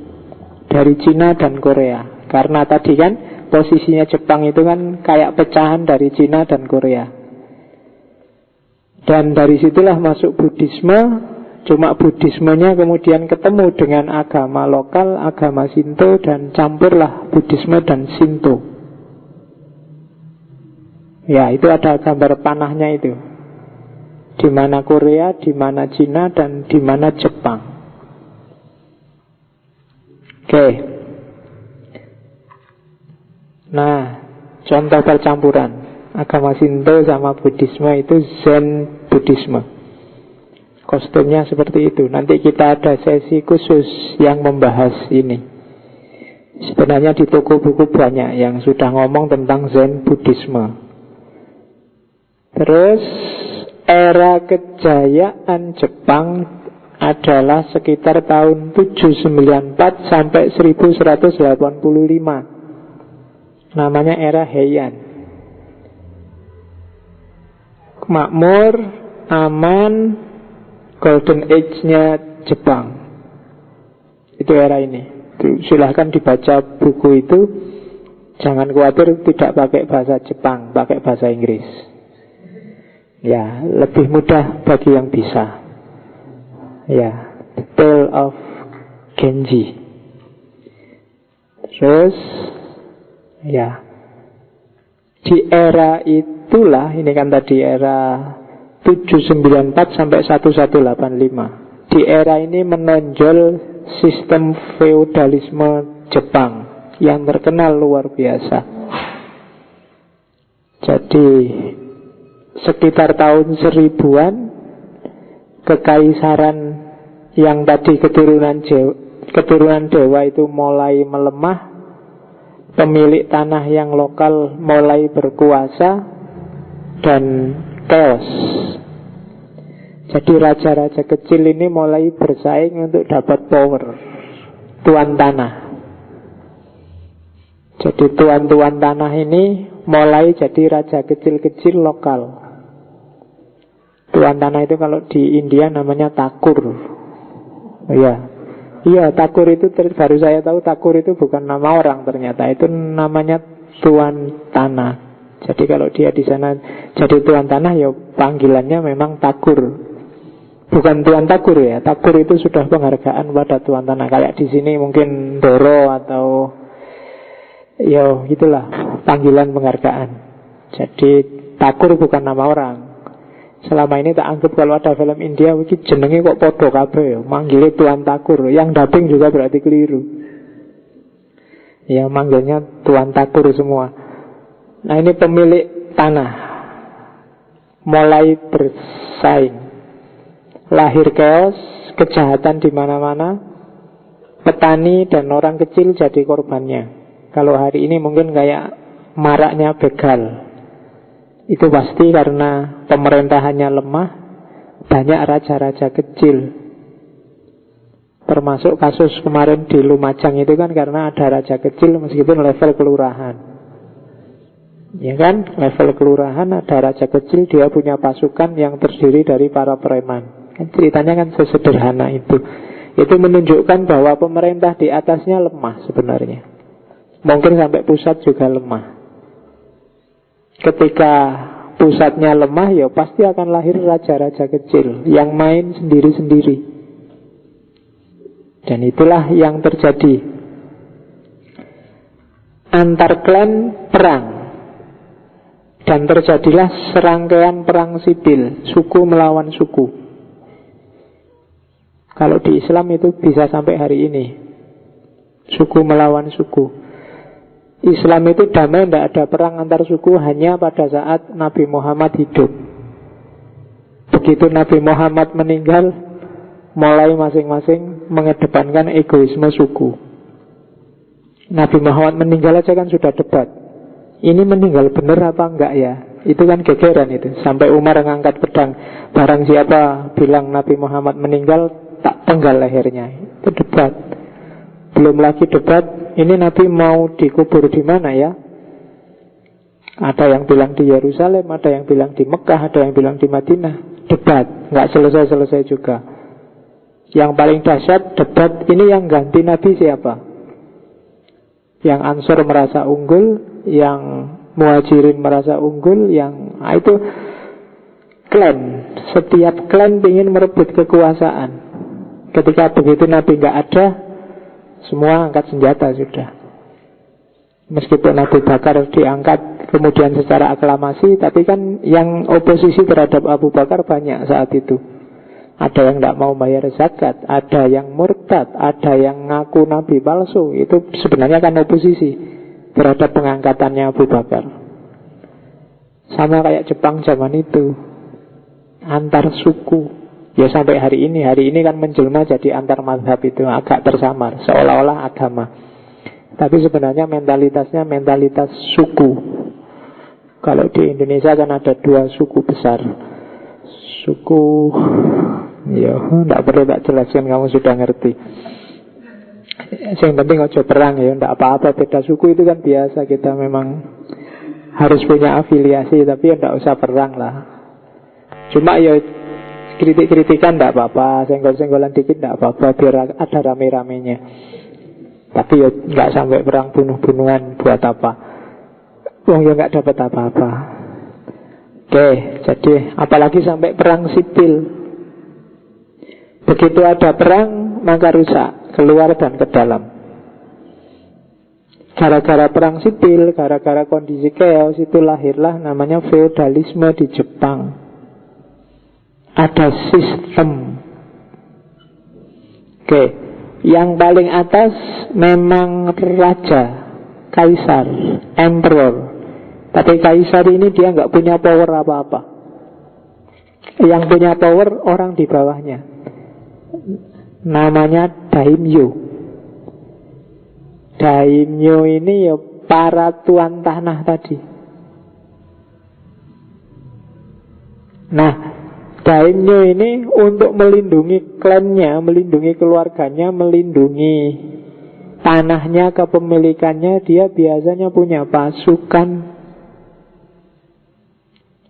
dari Cina dan Korea. Karena tadi kan posisinya Jepang itu kan kayak pecahan dari Cina dan Korea. Dan dari situlah masuk Buddhisme. Cuma Buddhismenya kemudian ketemu dengan agama lokal, agama Shinto, dan campurlah Buddhisme dan Shinto. Ya, itu ada gambar panahnya itu. Di mana Korea, di mana Cina, dan di mana Jepang. Oke. Nah, contoh percampuran agama Shinto sama Buddhisme itu Zen Buddhisme. Kostumnya seperti itu. Nanti kita ada sesi khusus yang membahas ini. Sebenarnya di toko buku banyak yang sudah ngomong tentang Zen Buddhisme. Terus era kejayaan Jepang adalah sekitar tahun 794 sampai 1185. Namanya era Heian. Makmur, aman, Golden Age-nya Jepang. Itu era ini. Silahkan dibaca buku itu. Jangan khawatir tidak pakai bahasa Jepang, pakai bahasa Inggris. Ya, lebih mudah bagi yang bisa. Ya, The Tale of Genji. Terus, ya, di era itulah, ini kan tadi era 794 sampai 1185. Di era ini menonjol sistem feodalisme Jepang yang terkenal luar biasa. Jadi sekitar tahun 1000-an kekaisaran yang tadi keturunan dewa itu mulai melemah. Pemilik tanah yang lokal mulai berkuasa dan chaos. Jadi raja-raja kecil ini mulai bersaing untuk dapat power, tuan tanah. Jadi tuan-tuan tanah ini mulai jadi raja kecil-kecil lokal. Tuan tanah itu kalau di India namanya takur. Iya, takur itu baru saya tahu takur itu bukan nama orang ternyata. Itu namanya tuan tanah. Jadi kalau dia di sana jadi tuan tanah ya panggilannya memang takur. Bukan tuan takur ya. Takur itu sudah penghargaan pada tuan tanah. Kayak di sini mungkin Doro atau ya itulah panggilan penghargaan. Jadi takur bukan nama orang. Selama ini tak anggap kalau ada film India iki jenenge kok podo kabeh ya, manggilnya Tuan Takur. Yang dubbing juga berarti keliru. Ya manggilnya Tuan Takur semua. Nah ini pemilik tanah mulai bersaing. Lahir chaos, kejahatan di mana-mana. Petani dan orang kecil jadi korbannya. Kalau hari ini mungkin kayak maraknya begal. Itu pasti karena pemerintahannya lemah, banyak raja-raja kecil. Termasuk kasus kemarin di Lumajang itu kan karena ada raja kecil meskipun level kelurahan. Ya kan, level kelurahan ada raja kecil, dia punya pasukan yang terdiri dari para preman. Kan ceritanya kan sesederhana itu. Itu menunjukkan bahwa pemerintah di atasnya lemah sebenarnya. Mungkin sampai pusat juga lemah. Ketika pusatnya lemah ya pasti akan lahir raja-raja kecil yang main sendiri-sendiri. Dan itulah yang terjadi. Antar klan perang. Dan terjadilah serangkaian perang sipil, suku melawan suku. Kalau di Islam itu bisa sampai hari ini. Suku melawan suku. Islam itu damai, tidak ada perang antar suku hanya pada saat Nabi Muhammad hidup. Begitu Nabi Muhammad meninggal, mulai masing-masing mengedepankan egoisme suku. Nabi Muhammad meninggal aja kan sudah debat. Ini meninggal benar apa enggak ya? Itu kan gegeran itu. Sampai Umar ngangkat pedang. Barang siapa bilang Nabi Muhammad meninggal, tak penggal lehernya. Itu debat. Belum lagi debat, ini Nabi mau dikubur di mana ya? Ada yang bilang di Yerusalem, ada yang bilang di Mekah, ada yang bilang di Madinah. Debat, nggak selesai-selesai juga. Yang paling dahsyat debat ini, yang ganti Nabi siapa? Yang Ansor merasa unggul, yang Muhajirin merasa unggul, yang itu klan. Setiap klan ingin merebut kekuasaan. Ketika begitu Nabi nggak ada, semua angkat senjata sudah. Meskipun Abu Bakar diangkat kemudian secara aklamasi, tapi kan yang oposisi terhadap Abu Bakar banyak saat itu. Ada yang tidak mau bayar zakat, ada yang murtad, ada yang ngaku Nabi palsu. Itu sebenarnya kan oposisi terhadap pengangkatannya Abu Bakar. Sama kayak Jepang zaman itu, antar suku. Ya sampai hari ini kan menjelma jadi antar mazhab, itu agak tersamar, seolah-olah agama. Tapi sebenarnya mentalitasnya mentalitas suku. Kalau di Indonesia kan ada 2 suku besar. Suku, ya tidak perlu tak jelaskan, kamu sudah ngerti. Yang penting ojo perang ya, tidak apa-apa. Beda suku itu kan biasa, kita memang harus punya afiliasi, tapi ya tidak usah perang lah. Cuma ya kritik-kritikan tidak apa-apa, senggol-senggolan dikit tidak apa-apa, biar ada rame-ramenya. Tapi ya nggak sampai perang bunuh-bunuhan, buat apa? Wong ya nggak dapat apa-apa. Oke, jadi apalagi sampai perang sipil. Begitu ada perang, maka rusak, keluar dan ke dalam. Gara-gara perang sipil, gara-gara kondisi chaos, itu lahirlah namanya feodalisme di Jepang. Ada sistem. Oke, yang paling atas memang raja, kaisar, emperor. Tapi kaisar ini dia nggak punya power apa-apa. Yang punya power orang di bawahnya. Namanya daimyo. Daimyo ini ya para tuan tanah tadi. Nah, daimyo ini untuk melindungi klannya, melindungi keluarganya, melindungi tanahnya, kepemilikannya, dia biasanya punya pasukan.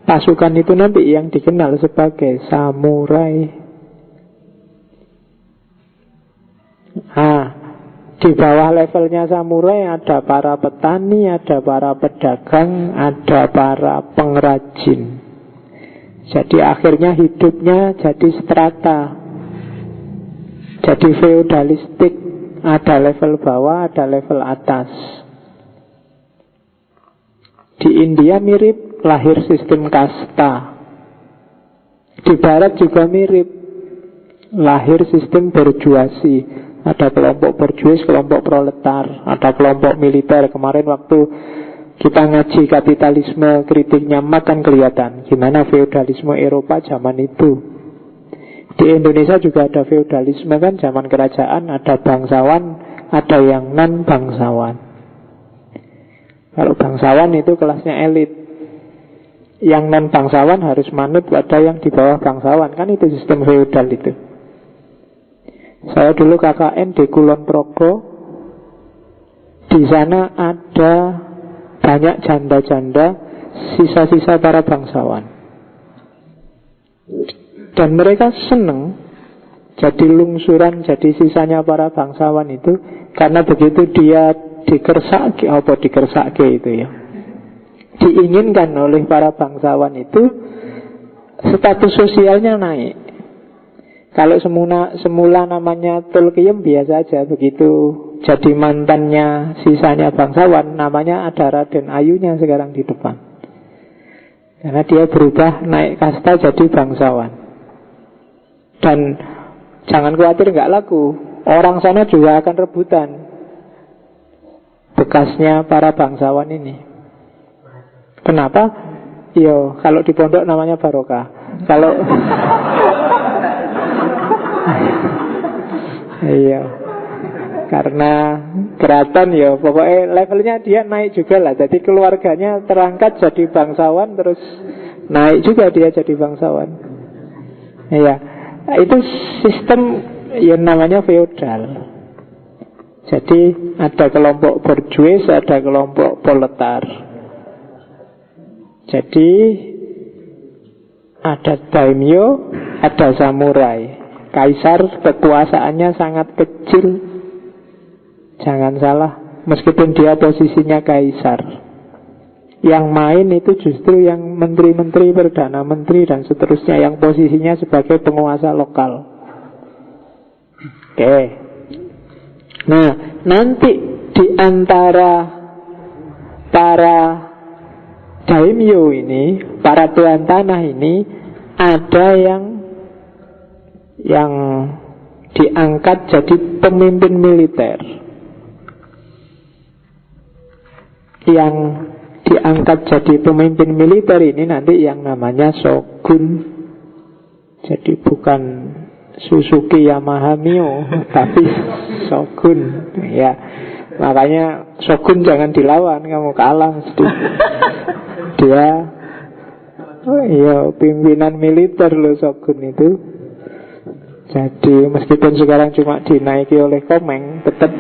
Pasukan itu nanti yang dikenal sebagai samurai. Di bawah levelnya samurai ada para petani, ada para pedagang, ada para pengrajin. Jadi akhirnya hidupnya jadi strata, jadi feodalistik. Ada level bawah, ada level atas. Di India mirip, lahir sistem kasta. Di barat juga mirip, lahir sistem berjuasi. Ada kelompok berjuis, kelompok proletar, ada kelompok militer. Kemarin waktu kita ngaji kapitalisme, kritiknya makan kelihatan gimana feodalisme Eropa zaman itu. Di Indonesia juga ada feodalisme kan, zaman kerajaan, ada bangsawan, ada yang non bangsawan. Kalau bangsawan itu kelasnya elit, yang non bangsawan harus manut pada yang di bawah bangsawan. Kan itu sistem feodal itu. Saya dulu KKN di Kulon Progo. Di sana ada banyak janda-janda, sisa-sisa para bangsawan. Dan mereka senang jadi lungsuran, jadi sisanya para bangsawan itu. Karena begitu dia dikersake, apa dikersake itu ya, diinginkan oleh para bangsawan itu, status sosialnya naik. Kalau semula namanya Tulkiem biasa aja, begitu jadi mantannya sisanya bangsawan, namanya ada Raden Ayunya sekarang di depan. Karena dia berubah naik kasta jadi bangsawan. Dan jangan khawatir nggak laku, orang sana juga akan rebutan bekasnya para bangsawan ini. Kenapa? Yo, kalau di pondok namanya barokah. Kalau iya, karena keraton ya, pokoknya levelnya dia naik juga lah. Jadi keluarganya terangkat jadi bangsawan, terus naik juga dia jadi bangsawan. Iya, itu sistem yang namanya feodal. Jadi ada kelompok bourgeois, ada kelompok proletar. Jadi ada daimyo, ada samurai. Kaisar kekuasaannya sangat kecil. Jangan salah, meskipun dia posisinya kaisar. Yang main itu justru yang menteri-menteri, perdana menteri dan seterusnya, yang posisinya sebagai penguasa lokal. Oke. Nah, nanti di antara para daimyo ini, para tuan tanah ini, ada yang diangkat jadi pemimpin militer. Yang diangkat jadi pemimpin militer ini nanti yang namanya shogun. Jadi bukan Suzuki Yamaha Mio, tapi shogun. Ya, makanya shogun jangan dilawan, kamu kalah mesti. Dia pimpinan militer loh shogun itu. Jadi meskipun sekarang cuma dinaiki oleh Komeng, tetap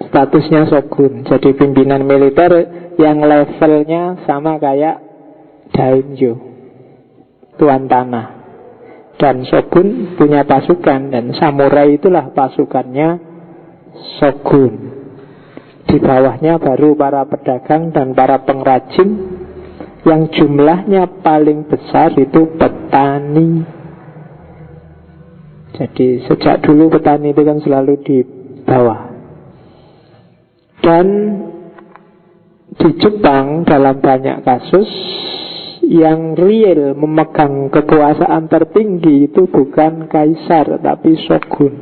statusnya shogun. Jadi pimpinan militer yang levelnya sama kayak daimyo, tuan tanah. Dan shogun punya pasukan, dan samurai itulah pasukannya shogun. Di bawahnya baru para pedagang dan para pengrajin, yang jumlahnya paling besar itu petani. Jadi sejak dulu petani itu kan selalu di bawah. Dan di Jepang dalam banyak kasus yang real memegang kekuasaan tertinggi itu bukan kaisar tapi shogun.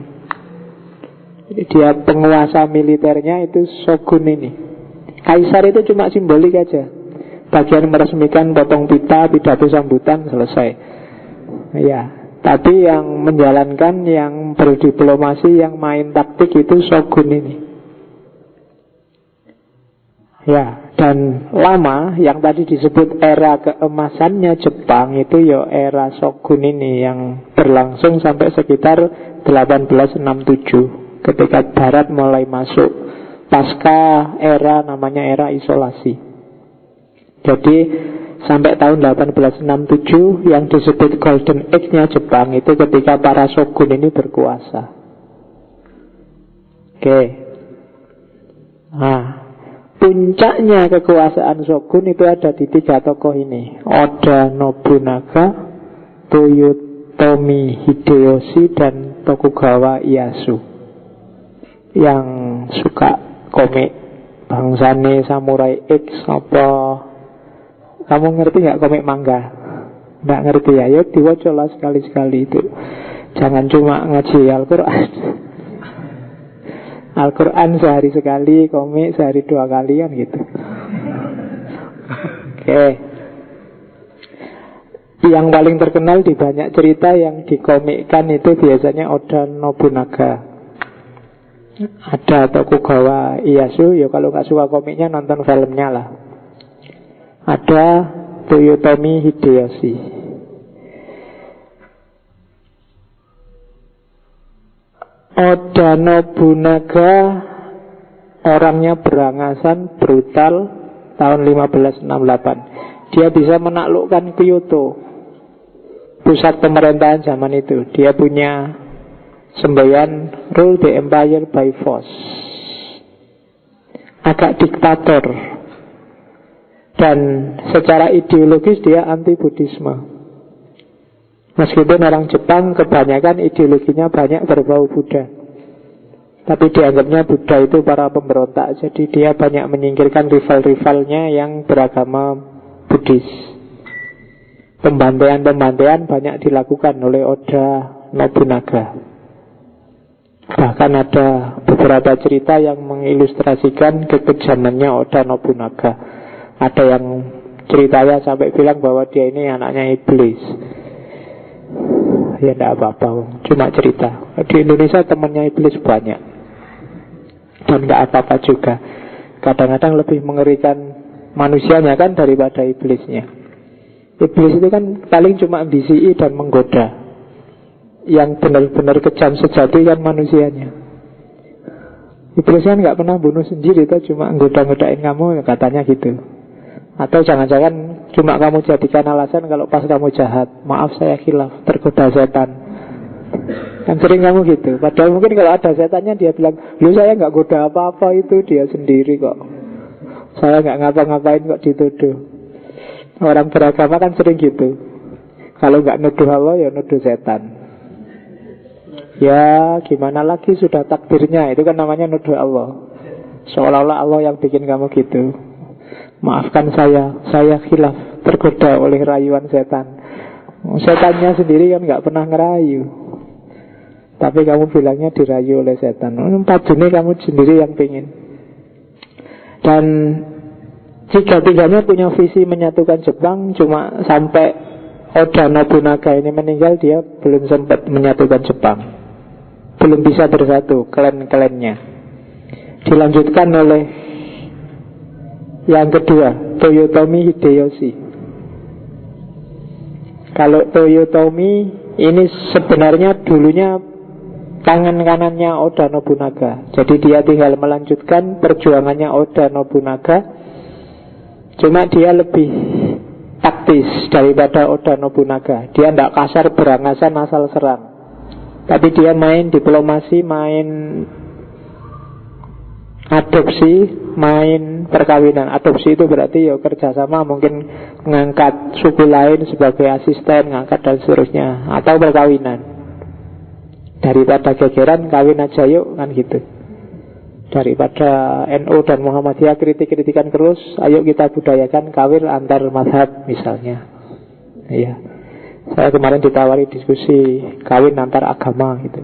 Jadi dia penguasa militernya itu shogun ini. Kaisar itu cuma simbolik aja, bagian meresmikan, potong pita, pidato sambutan, selesai. Ya, tapi yang menjalankan, yang berdiplomasi, yang main taktik itu shogun ini. Ya, dan lama yang tadi disebut era keemasannya Jepang itu ya era shogun ini, yang berlangsung sampai sekitar 1867 ketika Barat mulai masuk pasca era namanya era isolasi. Jadi sampai tahun 1867 yang disebut Golden Age-nya Jepang itu ketika para shogun ini berkuasa. Oke. Nah, puncaknya kekuasaan shogun itu ada di 3 tokoh ini: Oda Nobunaga, Toyotomi Hideyoshi, dan Tokugawa Ieyasu. Yang suka komik bangsane Samurai X apa, kamu ngerti gak komik manga? Nggak ngerti ya? Ya diwacolah sekali-sekali itu. Jangan cuma ngaji Al-Quran. Al-Quran sehari sekali, komik sehari 2 kali kan gitu. Oke. Yang paling terkenal di banyak cerita yang dikomikkan itu biasanya Oda Nobunaga. Ada Tokugawa Ieyasu, ya kalau nggak suka komiknya nonton filmnya lah. Ada Toyotomi Hideyoshi. Oda Nobunaga orangnya berangasan, brutal, tahun 1568. Dia bisa menaklukkan Kyoto, pusat pemerintahan zaman itu. Dia punya semboyan rule the empire by force. Agak diktator. Dan secara ideologis dia anti-Buddhisme. Meskipun orang Jepang kebanyakan ideologinya banyak berbau Buddha, tapi dianggapnya Buddha itu para pemberontak. Jadi dia banyak menyingkirkan rival-rivalnya yang beragama Buddhis. Pembantaian-pembantaian banyak dilakukan oleh Oda Nobunaga. Bahkan ada beberapa cerita yang mengilustrasikan kekejamannya Oda Nobunaga. Ada yang ceritanya sampai bilang bahwa dia ini anaknya iblis. Ya tidak apa-apa, cuma cerita. Di Indonesia temannya iblis banyak, dan tidak apa-apa juga. Kadang-kadang lebih mengerikan manusianya kan daripada iblisnya. Iblis itu kan paling cuma bisii dan menggoda. yang benar-benar kejam sejati kan manusianya. Iblis kan nggak pernah bunuh sendiri, itu cuma nggoda-ngodain kamu, katanya gitu. Atau jangan-jangan cuma kamu jadikan alasan kalau pas kamu jahat, maaf saya khilaf, tergoda setan. Kan sering kamu gitu. Padahal mungkin kalau ada setannya dia bilang, lu saya nggak goda apa-apa, itu dia sendiri kok, saya nggak ngapa-ngapain kok dituduh. Orang beragama kan sering gitu. Kalau nggak nuduh Allah ya nuduh setan. Ya gimana lagi, sudah takdirnya. Itu kan namanya nuduh Allah. Seolah-olah Allah yang bikin kamu gitu. Maafkan saya khilaf, tergoda oleh rayuan setan. Setannya sendiri kan nggak pernah ngerayu, tapi kamu bilangnya dirayu oleh setan. 4 Juni kamu sendiri yang pingin. Dan tiga-tiganya punya visi menyatukan Jepang. Cuma sampai Oda Nobunaga ini meninggal, dia belum sempat menyatukan Jepang, belum bisa bersatu klan-klannya. Dilanjutkan oleh yang kedua, Toyotomi Hideyoshi. Kalau Toyotomi ini sebenarnya dulunya tangan kanannya Oda Nobunaga. Jadi dia tinggal melanjutkan perjuangannya Oda Nobunaga. Cuma dia lebih taktis daripada Oda Nobunaga. Dia tidak kasar berangasan asal serang, tapi dia main diplomasi, main adopsi, main perkawinan. Adopsi itu berarti ya kerjasama, mungkin mengangkat suku lain sebagai asisten, ngangkat dan seterusnya. Atau perkawinan, daripada gegeran kawin aja yuk, kan gitu. Daripada NU dan Muhammadiyah kritik-kritikan terus, ayo kita budayakan kawin antar mazhab misalnya. Iya, saya kemarin ditawari diskusi kawin antar agama gitu.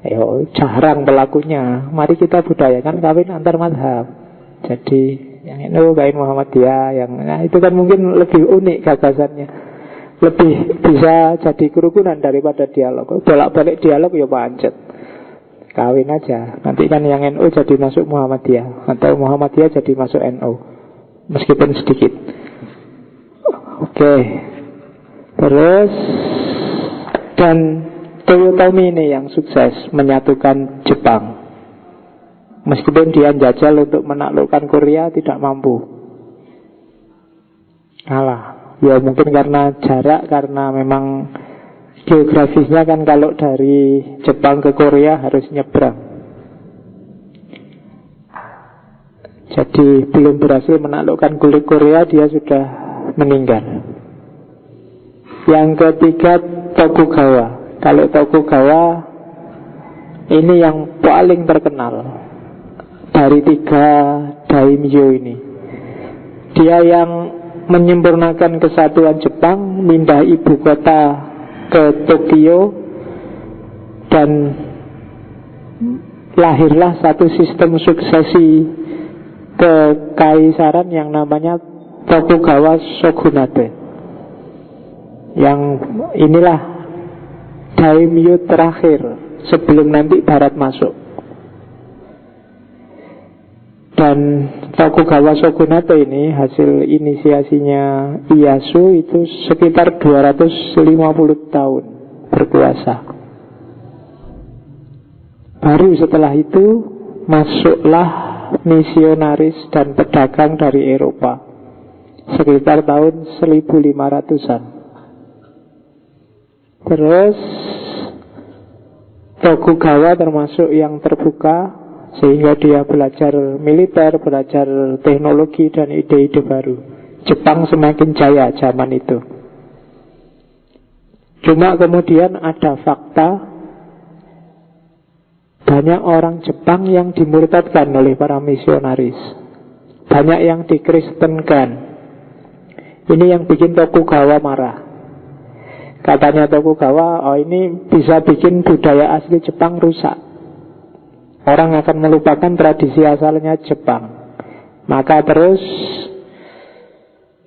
Ayo, jarang pelakunya, mari kita budayakan kawin antar mazhab. Jadi yang NU kawin Muhammadiyah, yang itu kan mungkin lebih unik gagasannya, lebih bisa jadi kerukunan daripada dialog. Bolak-balik dialog ya pancet. Kawin aja, nanti kan yang NU jadi masuk Muhammadiyah, atau Muhammadiyah jadi masuk NU, meskipun sedikit. Oke. Terus, dan Toyotomi ini yang sukses menyatukan Jepang. Meskipun dia jajal untuk menaklukkan Korea, tidak mampu. Kalah. Ya mungkin karena jarak, karena memang geografisnya kan kalau dari Jepang ke Korea harus nyebrang. Jadi belum berhasil menaklukkan kulit Korea, dia sudah meninggal. Yang ketiga, Tokugawa. Kalau Tokugawa ini yang paling terkenal dari 3 daimyo ini. Dia yang menyempurnakan kesatuan Jepang, pindah ibu kota ke Tokyo, dan lahirlah satu sistem suksesi kekaisaran yang namanya Tokugawa Shogunate. Yang inilah daimyo terakhir sebelum nanti Barat masuk. Dan Tokugawa Shogunate ini hasil inisiasinya Ieyasu, itu sekitar 250 tahun berkuasa. Baru setelah itu masuklah misionaris dan pedagang dari Eropa sekitar tahun 1500-an. Terus Tokugawa termasuk yang terbuka, sehingga dia belajar militer, belajar teknologi dan ide-ide baru. Jepang semakin jaya zaman itu. Cuma kemudian ada fakta, banyak orang Jepang yang dimurtadkan oleh para misionaris, banyak yang dikristenkan. Ini yang bikin Tokugawa marah. Katanya Tokugawa, oh ini bisa bikin budaya asli Jepang rusak. Orang akan melupakan tradisi asalnya Jepang. Maka terus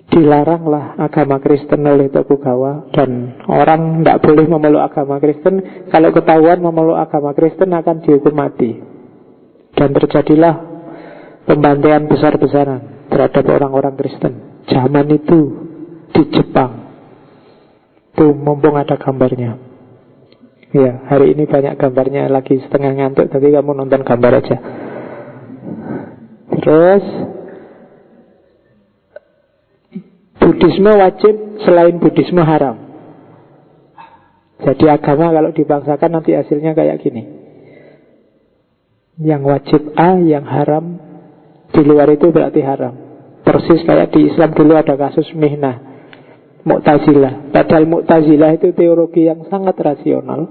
dilaranglah agama Kristen oleh Tokugawa, dan orang tidak boleh memeluk agama Kristen. Kalau ketahuan memeluk agama Kristen akan dihukum mati. Dan terjadilah pembantaian besar-besaran terhadap orang-orang Kristen zaman itu di Jepang. Tuh, mumpung ada gambarnya. Ya, hari ini banyak gambarnya, lagi setengah ngantuk, tapi kamu nonton gambar aja. Terus Buddhisme wajib, selain Buddhisme haram. Jadi agama kalau dibangsakan nanti hasilnya kayak gini. Yang wajib A, yang haram di luar itu berarti haram. Persis kayak di Islam dulu ada kasus mihnah, Mu'tazilah. Padahal Mu'tazilah itu teologi yang sangat rasional,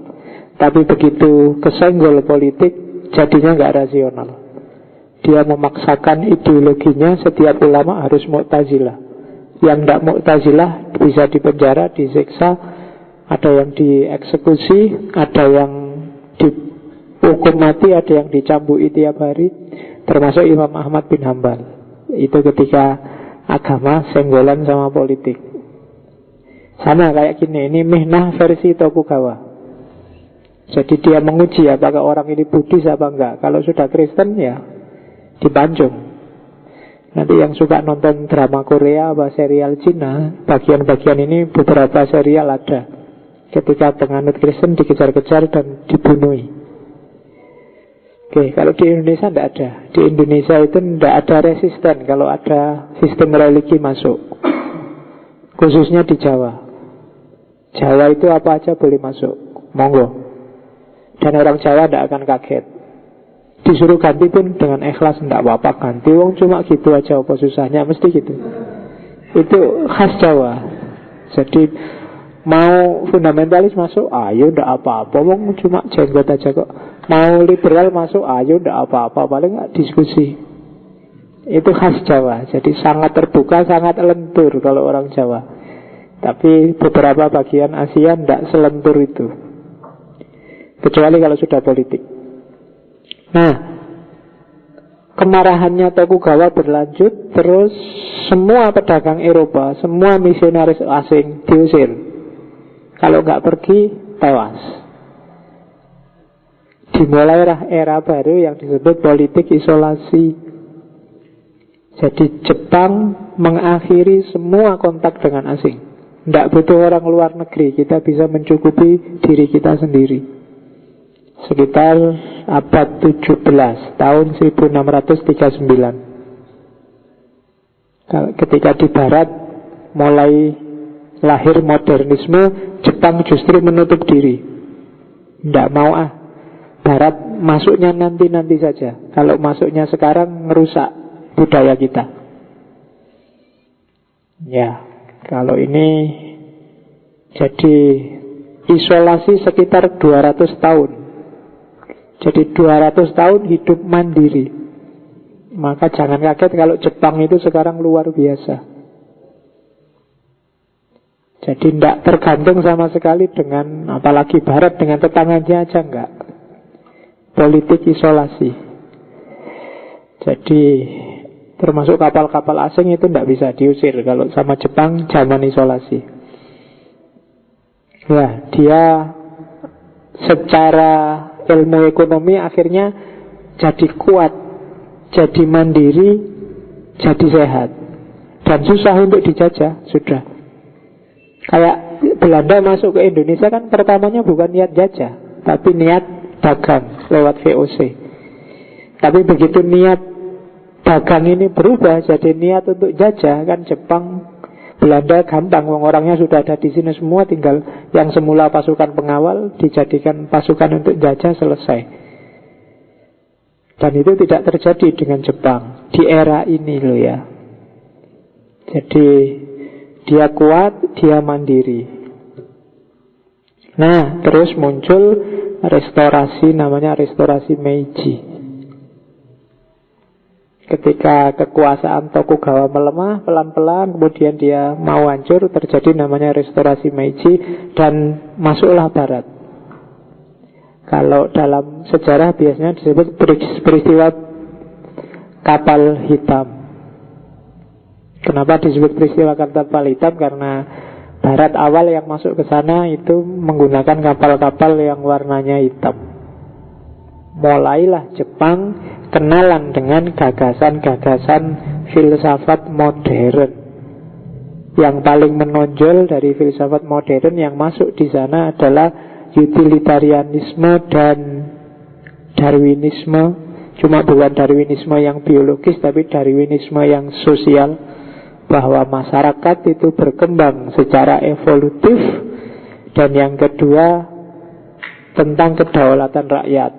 tapi begitu kesenggol politik jadinya gak rasional. Dia memaksakan ideologinya, setiap ulama harus Mu'tazilah. Yang tidak Mu'tazilah bisa dipenjara, disiksa, ada yang dieksekusi, ada yang dihukum mati, ada yang dicambui tiap hari, termasuk Imam Ahmad bin Hambal. Itu ketika agama senggolan sama politik. Sama kayak gini, ini mihnah versi Tokugawa. Jadi dia menguji apakah orang ini Buddhis apa enggak. Kalau sudah Kristen ya dipancung. Nanti yang suka nonton drama Korea apa serial Cina, bagian-bagian ini beberapa serial ada. Ketika penganut Kristen dikejar-kejar dan dibunuh. Oke, kalau di Indonesia tidak ada. Di Indonesia itu tidak ada resisten kalau ada sistem religi masuk. Khususnya di Jawa. Jawa itu apa aja boleh masuk, monggo. Dan orang Jawa tidak akan kaget. Disuruh ganti pun dengan ikhlas, tidak apa-apa ganti, wong cuma gitu aja, apa susahnya, mesti gitu. Itu khas Jawa. Jadi mau fundamentalis masuk, ayo tidak apa-apa, wong cuma jenggot aja kok. Mau liberal masuk, ayo tidak apa-apa, paling nggak diskusi. Itu khas Jawa. Jadi sangat terbuka, sangat lentur kalau orang Jawa. Tapi beberapa bagian Asia tidak selentur itu, kecuali kalau sudah politik. Nah, kemarahannya Tokugawa berlanjut. Terus semua pedagang Eropa, semua misionaris asing diusir. Kalau nggak pergi, tewas. Dimulailah era baru yang disebut politik isolasi. Jadi Jepang mengakhiri semua kontak dengan asing. Tidak butuh orang luar negeri, kita bisa mencukupi diri kita sendiri. Sekitar abad 17, tahun 1639. Ketika di barat mulai lahir modernisme, Jepang justru menutup diri. Tidak mau barat masuknya nanti-nanti saja. Kalau masuknya sekarang merusak budaya kita. Ya, kalau ini jadi isolasi sekitar 200 tahun. Jadi 200 tahun hidup mandiri. Maka jangan kaget kalau Jepang itu sekarang luar biasa. Jadi tidak tergantung sama sekali dengan, apalagi barat dengan tetangganya aja enggak. Politik isolasi. Jadi termasuk kapal-kapal asing itu tidak bisa diusir. Kalau sama Jepang zaman isolasi. Ya, dia secara ilmu ekonomi akhirnya jadi kuat, jadi mandiri, jadi sehat, dan susah untuk dijajah. Sudah kayak Belanda masuk ke Indonesia kan pertamanya bukan niat jajah, tapi niat dagang lewat VOC. Tapi begitu niat dagang ini berubah jadi niat untuk jajah, kan Jepang, Belanda gampang, orangnya sudah ada di sini semua, tinggal yang semula pasukan pengawal dijadikan pasukan untuk jajah, selesai. Dan itu tidak terjadi dengan Jepang di era ini loh ya. Jadi dia kuat, dia mandiri. Nah, terus muncul restorasi, namanya restorasi Meiji. Ketika kekuasaan Tokugawa melemah pelan-pelan, kemudian dia mau hancur, terjadi namanya restorasi Meiji, dan masuklah barat. Kalau dalam sejarah biasanya disebut peristiwa kapal hitam. Kenapa disebut peristiwa kapal hitam? Karena barat awal yang masuk ke sana itu menggunakan kapal-kapal yang warnanya hitam. Mulailah Jepang kenalan dengan gagasan-gagasan filsafat modern. Yang paling menonjol dari filsafat modern yang masuk di sana adalah utilitarianisme dan Darwinisme. Cuma bukan Darwinisme yang biologis, tapi Darwinisme yang sosial, bahwa masyarakat itu berkembang secara evolutif. Dan yang kedua, tentang kedaulatan rakyat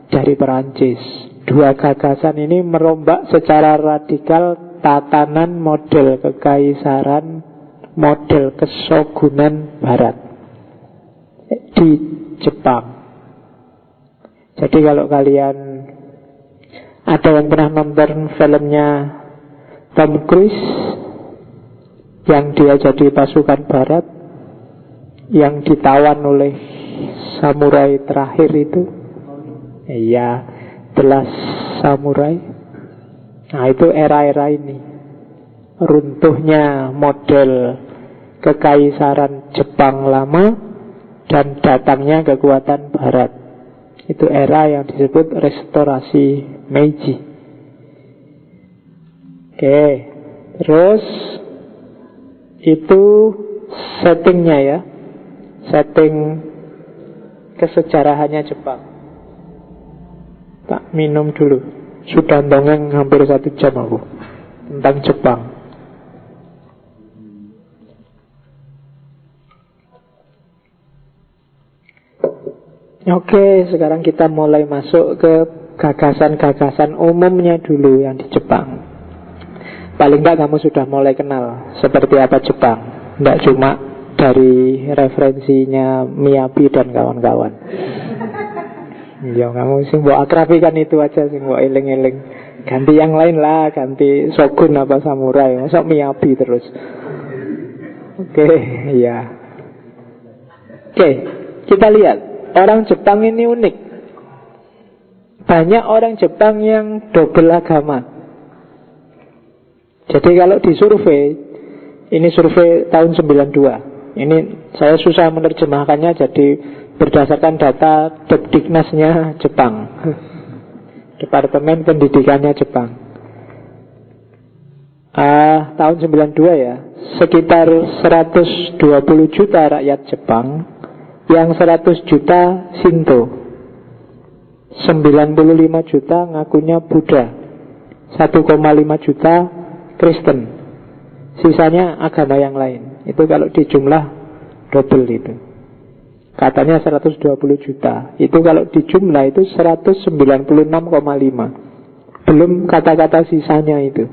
dari Perancis. Dua gagasan ini merombak secara radikal tatanan model kekaisaran, model kesogunan Barat di Jepang. Jadi kalau kalian ada yang pernah nonton filmnya Tom Cruise yang dia jadi pasukan Barat, yang ditawan oleh samurai terakhir itu, iya, The Last Samurai. Nah itu era-era ini, runtuhnya model kekaisaran Jepang lama dan datangnya kekuatan Barat. Itu era yang disebut restorasi Meiji. Oke, terus itu settingnya ya, setting kesejarahannya Jepang. Tak minum dulu, sudah dongeng hampir 1 jam aku tentang Jepang. Oke, sekarang kita mulai masuk ke gagasan-gagasan umumnya dulu yang di Jepang. Paling enggak kamu sudah mulai kenal seperti apa Jepang. Enggak cuma dari referensinya Miyabi dan kawan-kawan. Ya kamu sih mau akrabikan itu aja sih, mau eling-eling. Ganti yang lain lah, ganti shogun apa samurai. Masa Miyabi terus. Oke, ya. Oke, kita lihat. Orang Jepang ini unik. Banyak orang Jepang yang double agama. Jadi kalau disurvei, ini survei tahun 92. Ini saya susah menerjemahkannya, jadi berdasarkan data Depdiknasnya Jepang, Departemen Pendidikannya Jepang. Tahun 92 ya, sekitar 120 juta rakyat Jepang, yang 100 juta Shinto, 95 juta ngakunya Buddha, 1,5 juta Kristen, sisanya agama yang lain. Itu kalau dijumlah double itu. Katanya 120 juta. Itu kalau dijumlah itu 196,5. Belum kata-kata sisanya itu.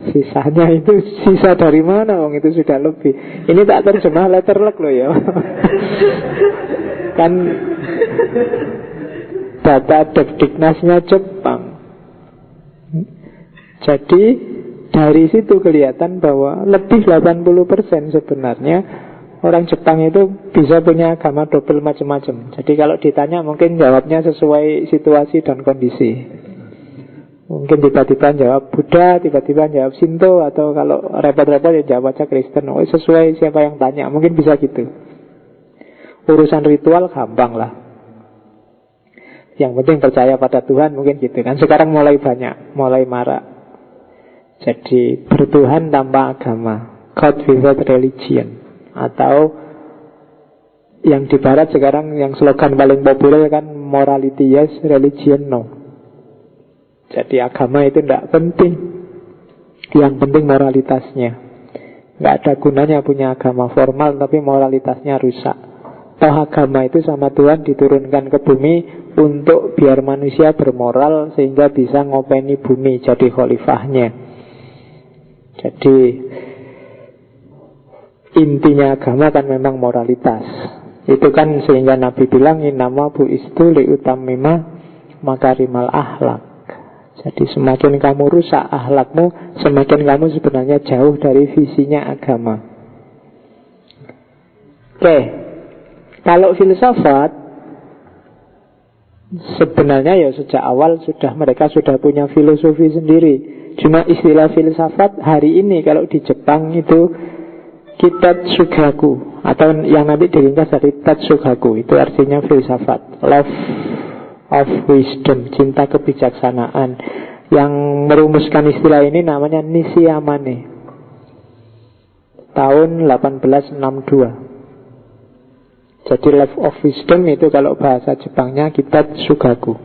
Sisanya itu sisa dari mana? Wong itu sudah lebih. Ini tak terjemah letterlek loh ya. Kan data Depdiknasnya Jepang. Jadi dari situ kelihatan bahwa lebih 80% sebenarnya orang Jepang itu bisa punya agama double macam-macam. Jadi kalau ditanya mungkin jawabnya sesuai situasi dan kondisi. Mungkin tiba-tiba jawab Buddha, tiba-tiba jawab Shinto, atau kalau repot-repot ya jawab aja Kristen. Oh, sesuai siapa yang tanya, mungkin bisa gitu. Urusan ritual gampang lah. Yang penting percaya pada Tuhan, mungkin gitu kan. Sekarang mulai banyak, mulai marak. Jadi bertuhan tanpa agama, God without religion. Atau yang di barat sekarang yang slogan paling populer kan morality yes, religion no. Jadi agama itu tidak penting, yang penting moralitasnya. Nggak ada gunanya punya agama formal tapi moralitasnya rusak. Toh agama itu sama Tuhan diturunkan ke bumi untuk biar manusia bermoral sehingga bisa ngopeni bumi, jadi khalifahnya. Jadi intinya agama kan memang moralitas. Itu kan sehingga Nabi bilang innama bu'istu liutammima makarimal akhlak. Jadi semakin kamu rusak akhlakmu, semakin kamu sebenarnya jauh dari visinya agama. Oke, kalau filsafat sebenarnya ya sejak awal mereka sudah punya filosofi sendiri. Cuma istilah filsafat hari ini kalau di Jepang itu Kitatsugaku, atau yang nanti diringkas dari Tatsugaku, itu artinya filsafat, love of wisdom, cinta kebijaksanaan. Yang merumuskan istilah ini namanya Nishiyamane, tahun 1862. Jadi Love of Wisdom itu kalau bahasa Jepangnya Kitat Sugaku.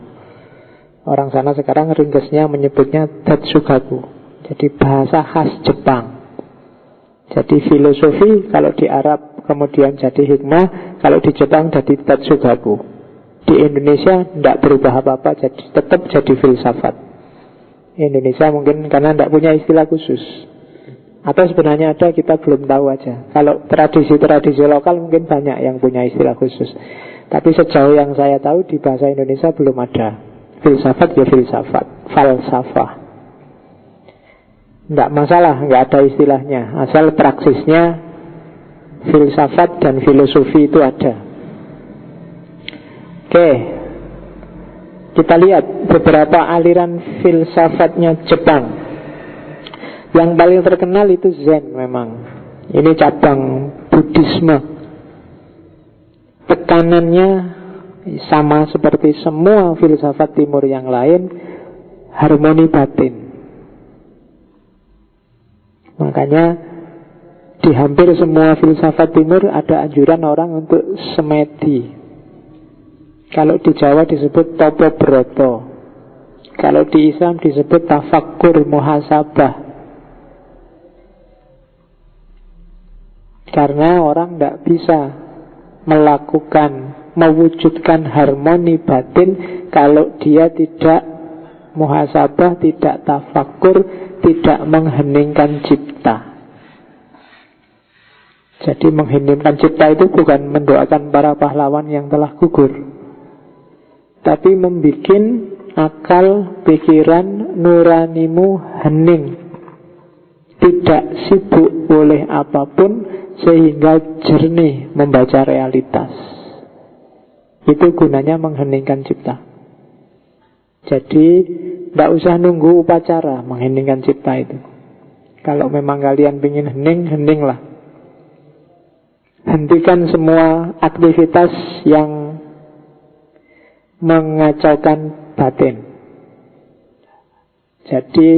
Orang sana sekarang ringkesnya menyebutnya Tetsugaku. Jadi bahasa khas Jepang. Jadi filosofi kalau di Arab kemudian jadi hikmah, kalau di Jepang jadi Tetsugaku. Di Indonesia tidak berubah apa-apa, jadi tetap jadi filsafat. Indonesia mungkin karena tidak punya istilah khusus, atau sebenarnya ada, kita belum tahu aja. Kalau tradisi-tradisi lokal mungkin banyak yang punya istilah khusus, tapi sejauh yang saya tahu di bahasa Indonesia belum ada. Filsafat ya filsafat, falsafah. Tidak masalah, nggak ada istilahnya, asal praksisnya filsafat dan filosofi itu ada. Oke, kita lihat beberapa aliran filsafatnya Jepang. Yang paling terkenal itu Zen memang. Ini cabang Buddhisme. Tekanannya sama seperti semua filsafat timur yang lain, harmoni batin. Makanya di hampir semua filsafat timur ada anjuran orang untuk semedi. Kalau di Jawa disebut topo broto, kalau di Islam disebut tafakkur muhasabah. Karena orang tidak bisa mewujudkan harmoni batin kalau dia tidak muhasabah, tidak tafakkur, tidak mengheningkan cipta. Jadi mengheningkan cipta itu bukan mendoakan para pahlawan yang telah gugur, tapi membuat akal, pikiran, nuranimu hening, tidak sibuk oleh apapun, sehingga jernih membaca realitas. Itu gunanya mengheningkan cipta. Jadi tidak usah nunggu upacara mengheningkan cipta itu. Kalau memang kalian ingin hening, heninglah. Hentikan semua aktivitas yang mengacaukan batin. Jadi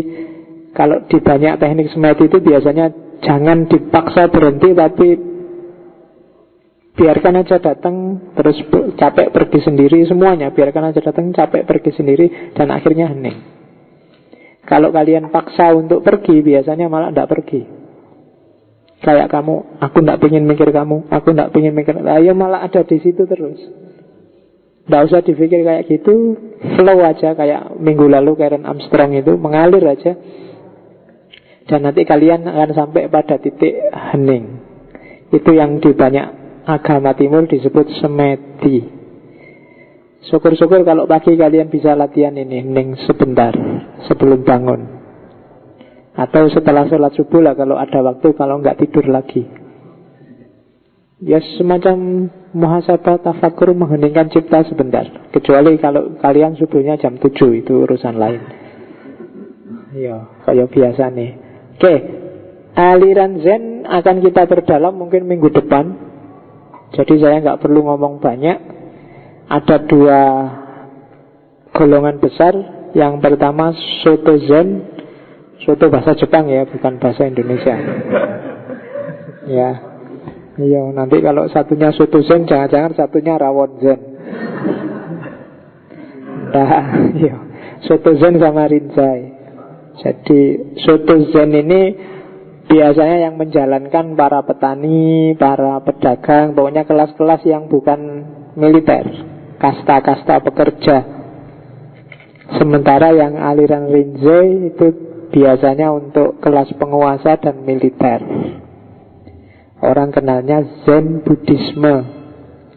kalau di banyak teknik semedi itu biasanya jangan dipaksa berhenti, tapi biarkan aja datang, terus capek pergi sendiri semuanya. Biarkan aja datang, capek pergi sendiri, dan akhirnya hening. Kalau kalian paksa untuk pergi, biasanya malah tidak pergi. Kayak kamu, aku tidak pengen mikir kamu, aku tidak pengen mikir, ayo malah ada di situ terus. Tidak usah dipikir kayak gitu, flow aja kayak minggu lalu Karen Armstrong itu, mengalir aja. Dan nanti kalian akan sampai pada titik hening. Itu yang di banyak agama timur disebut semedi. Syukur-syukur kalau pagi kalian bisa latihan ini, hening sebentar sebelum bangun, atau setelah sholat subuh lah kalau ada waktu, kalau nggak tidur lagi. Ya semacam muhasabah, tafakur, mengheningkan cipta sebentar. Kecuali kalau kalian subuhnya jam 7, itu urusan lain. Ya, kayak biasa nih. Oke, aliran Zen akan kita perdalam mungkin minggu depan. Jadi saya nggak perlu ngomong banyak. Ada 2 golongan besar. Yang pertama Soto Zen. Soto bahasa Jepang ya, bukan bahasa Indonesia. Ya, iya, nanti kalau satunya Soto Zen, jangan-jangan satunya Rawon Zen. Nah, iya, Soto Zen sama Rinzai. Jadi Soto Zen ini biasanya yang menjalankan para petani, para pedagang, pokoknya kelas-kelas yang bukan militer, kasta-kasta pekerja. Sementara yang aliran Rinzai itu biasanya untuk kelas penguasa dan militer. Orang kenalnya Zen Buddhisme.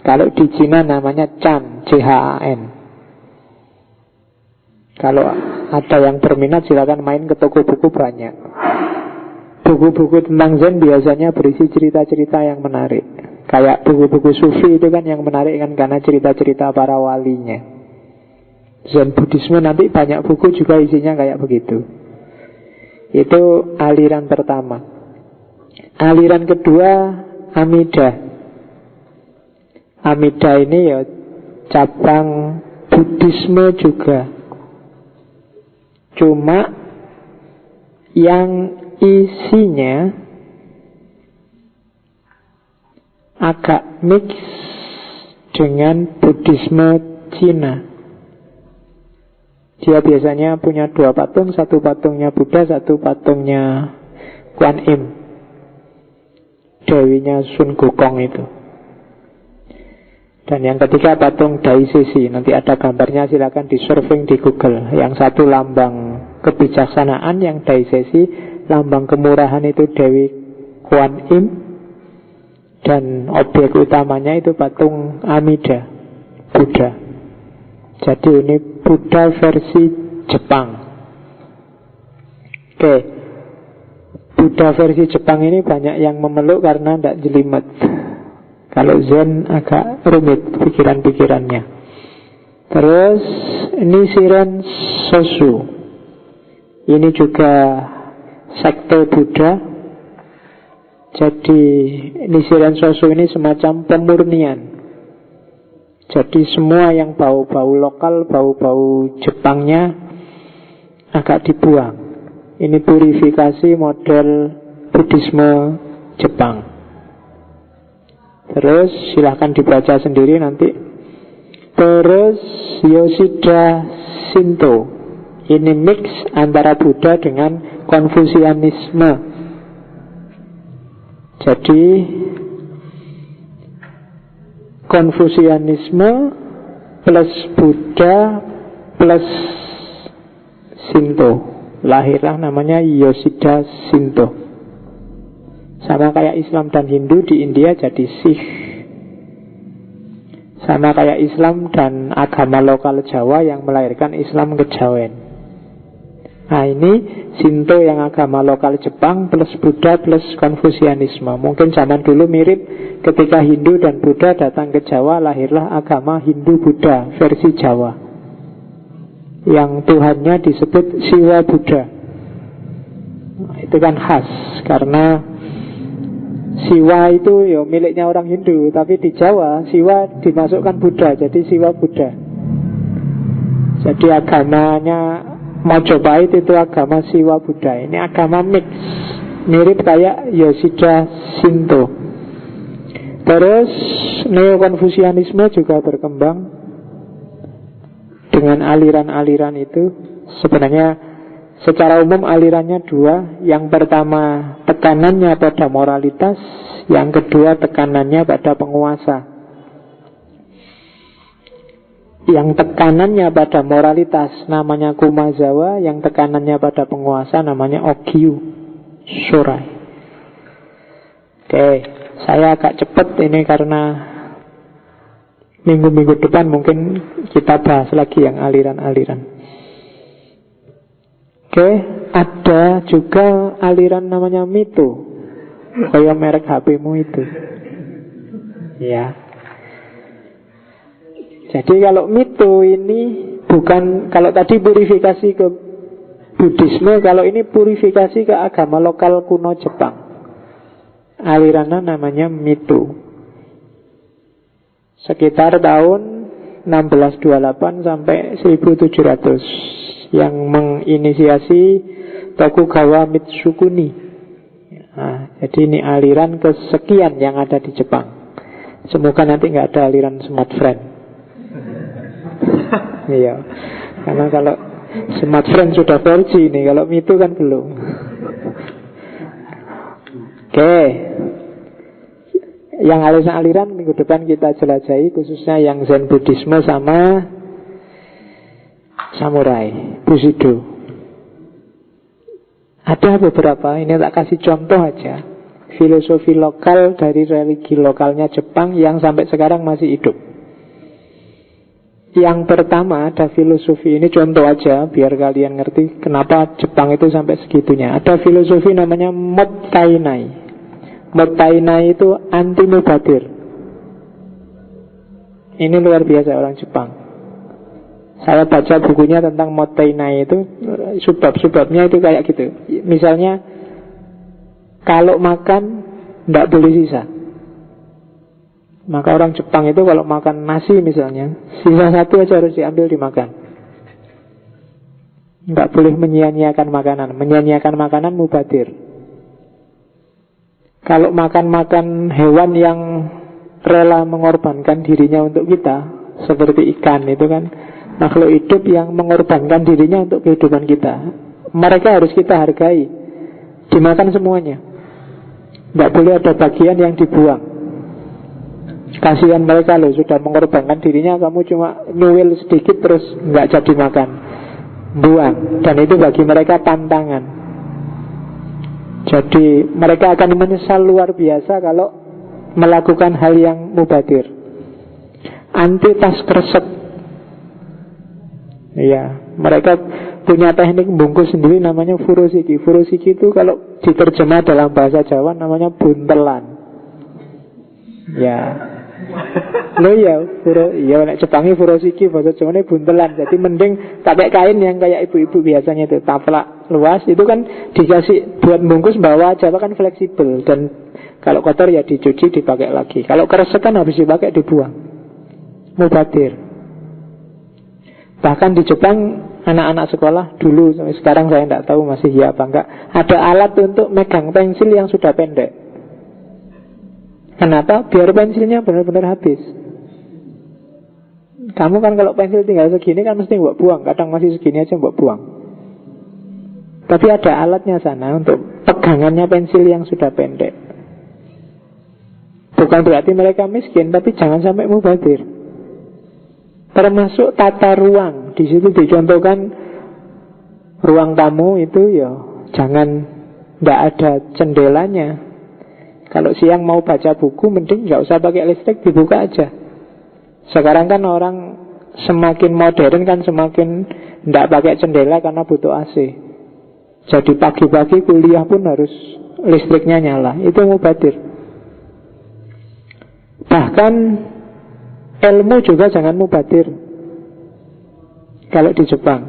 Kalau di Cina namanya Chan, C-H-A-N. Kalau ada yang berminat silakan main ke toko buku, banyak. Buku-buku tentang Zen biasanya berisi cerita-cerita yang menarik. Kayak buku-buku Sufi itu kan yang menarik kan karena cerita-cerita para walinya. Zen Buddhisme nanti banyak buku juga isinya kayak begitu. Itu aliran pertama. Aliran kedua Amida. Amida ini ya cabang Buddhisme juga. Cuma yang isinya agak mix dengan Buddhisme Cina. Dia biasanya punya 2 patung, satu patungnya Buddha, satu patungnya Kuan Im, dewinya Sun Gokong itu. Dan yang ketiga patung Dai Sisi. Nanti ada gambarnya, silakan di surfing di Google. Yang satu lambang kebijaksanaan, yang Dai Sisi lambang kemurahan itu Dewi Kuan Im. Dan objek utamanya itu patung Amida, Buddha. Jadi ini Buddha versi Jepang. Oke. Buddha versi Jepang ini banyak yang memeluk karena tidak jelimet. Kalau Zen agak rumit pikiran-pikirannya. Terus Nichiren Sosu. Ini juga sekte Buddha. Jadi Nichiren Sosu ini semacam pemurnian. Jadi semua yang bau-bau lokal, bau-bau Jepangnya agak dibuang. Ini purifikasi model Buddhisme Jepang. Terus silahkan dibaca sendiri nanti. Terus Yoshida Shinto. Ini mix antara Buddha dengan Konfusianisme. Jadi Konfusianisme plus Buddha plus Shinto. Lahirlah namanya Yoshida Shinto. Sama kayak Islam dan Hindu di India jadi Sikh. Sama kayak Islam dan agama lokal Jawa yang melahirkan Islam kejawen. Nah ini Shinto yang agama lokal Jepang plus Buddha plus Konfusianisme. Mungkin zaman dulu mirip, ketika Hindu dan Buddha datang ke Jawa, lahirlah agama Hindu-Buddha versi Jawa, yang Tuhannya disebut Siwa Buddha. Nah, itu kan khas, karena Siwa itu ya miliknya orang Hindu, tapi di Jawa Siwa dimasukkan Buddha, jadi Siwa Buddha. Jadi agamanya Majapahit itu agama Siwa Buddha. Ini agama mix, mirip kayak Yoshida Shinto. Terus Neo-Konfusianisme juga berkembang dengan aliran-aliran itu. Sebenarnya secara umum alirannya 2. Yang pertama tekanannya pada moralitas, yang kedua tekanannya pada penguasa. Yang tekanannya pada moralitas namanya Kumazawa, yang tekanannya pada penguasa namanya Okyu Shorai. Oke, saya agak cepat ini karena minggu-minggu depan mungkin kita bahas lagi yang aliran-aliran. Oke, ada juga aliran namanya Mito, kayak merek HP-mu itu. Ya. Jadi kalau Mito ini bukan, kalau tadi purifikasi ke Buddhisme, kalau ini purifikasi ke agama lokal kuno Jepang. Alirannya namanya Mito. Sekitar tahun 1628 sampai 1700 yang menginisiasi Tokugawa Mitsukuni. Nah, jadi ini aliran kesekian yang ada di Jepang. Semoga nanti nggak ada aliran Smart Friend. Iya, karena kalau Smart Friend sudah 4G nih, kalau Mito kan belum. Oke. Yang aliran-aliran minggu depan kita jelajahi, khususnya yang Zen Buddhisme sama Samurai Bushido. Ada beberapa, ini tak kasih contoh aja. Filosofi lokal dari religi lokalnya Jepang yang sampai sekarang masih hidup. Yang pertama ada filosofi, ini contoh aja biar kalian ngerti kenapa Jepang itu sampai segitunya. Ada filosofi namanya Mottainai. Mottainai itu anti mubadir. Ini luar biasa orang Jepang. Saya baca bukunya tentang Mottainai itu, subbab-subbabnya itu kayak gitu. Misalnya kalau makan tidak boleh sisa. Maka orang Jepang itu kalau makan nasi misalnya, sisa satu aja harus diambil dimakan. Nggak boleh menyia-nyiakan makanan. Menyia-nyiakan makanan mubadir. Kalau makan-makan hewan yang rela mengorbankan dirinya untuk kita. Seperti ikan itu kan makhluk hidup yang mengorbankan dirinya untuk kehidupan kita. Mereka harus kita hargai, dimakan semuanya, nggak boleh ada bagian yang dibuang. Kasihan mereka loh, sudah mengorbankan dirinya, kamu cuma nyuwil sedikit terus nggak jadi makan, buang. Dan itu bagi mereka tantangan. Jadi mereka akan menyesal luar biasa kalau melakukan hal yang mubadir. Anti tas kresek. Iya, mereka punya teknik bungkus sendiri namanya furosiki. Furosiki itu kalau diterjemah dalam bahasa Jawa namanya buntelan. Ya. Lo ya, nek Jepangi furosiki, bahasa Jawanya buntelan. Jadi mending pakai kain yang kayak ibu-ibu biasanya itu, taplak luas. Itu kan dikasih buat bungkus bawa aja, kan fleksibel. Dan kalau kotor ya dicuci, dipakai lagi. Kalau kresek kan habis dipakai dibuang. Mubadir. Bahkan di Jepang anak-anak sekolah dulu, sampai sekarang saya tidak tahu masih ya apa enggak, ada alat untuk megang pensil yang sudah pendek. Kenapa? Biar pensilnya benar-benar habis. Kamu kan kalau pensil tinggal segini kan mesti mbok buang. Kadang masih segini aja mbok buang. Tapi ada alatnya sana untuk pegangannya pensil yang sudah pendek. Bukan berarti mereka miskin, tapi jangan sampai mubadir. Termasuk tata ruang. Di situ dicontohkan ruang tamu itu ya jangan tidak ada jendelanya. Kalau siang mau baca buku, mending nggak usah pakai listrik, dibuka aja. Sekarang kan orang semakin modern kan semakin tidak pakai jendela karena butuh AC. Jadi pagi-pagi kuliah pun harus listriknya nyala. Itu mubadir. Bahkan ilmu juga jangan mubadir. Kalau di Jepang,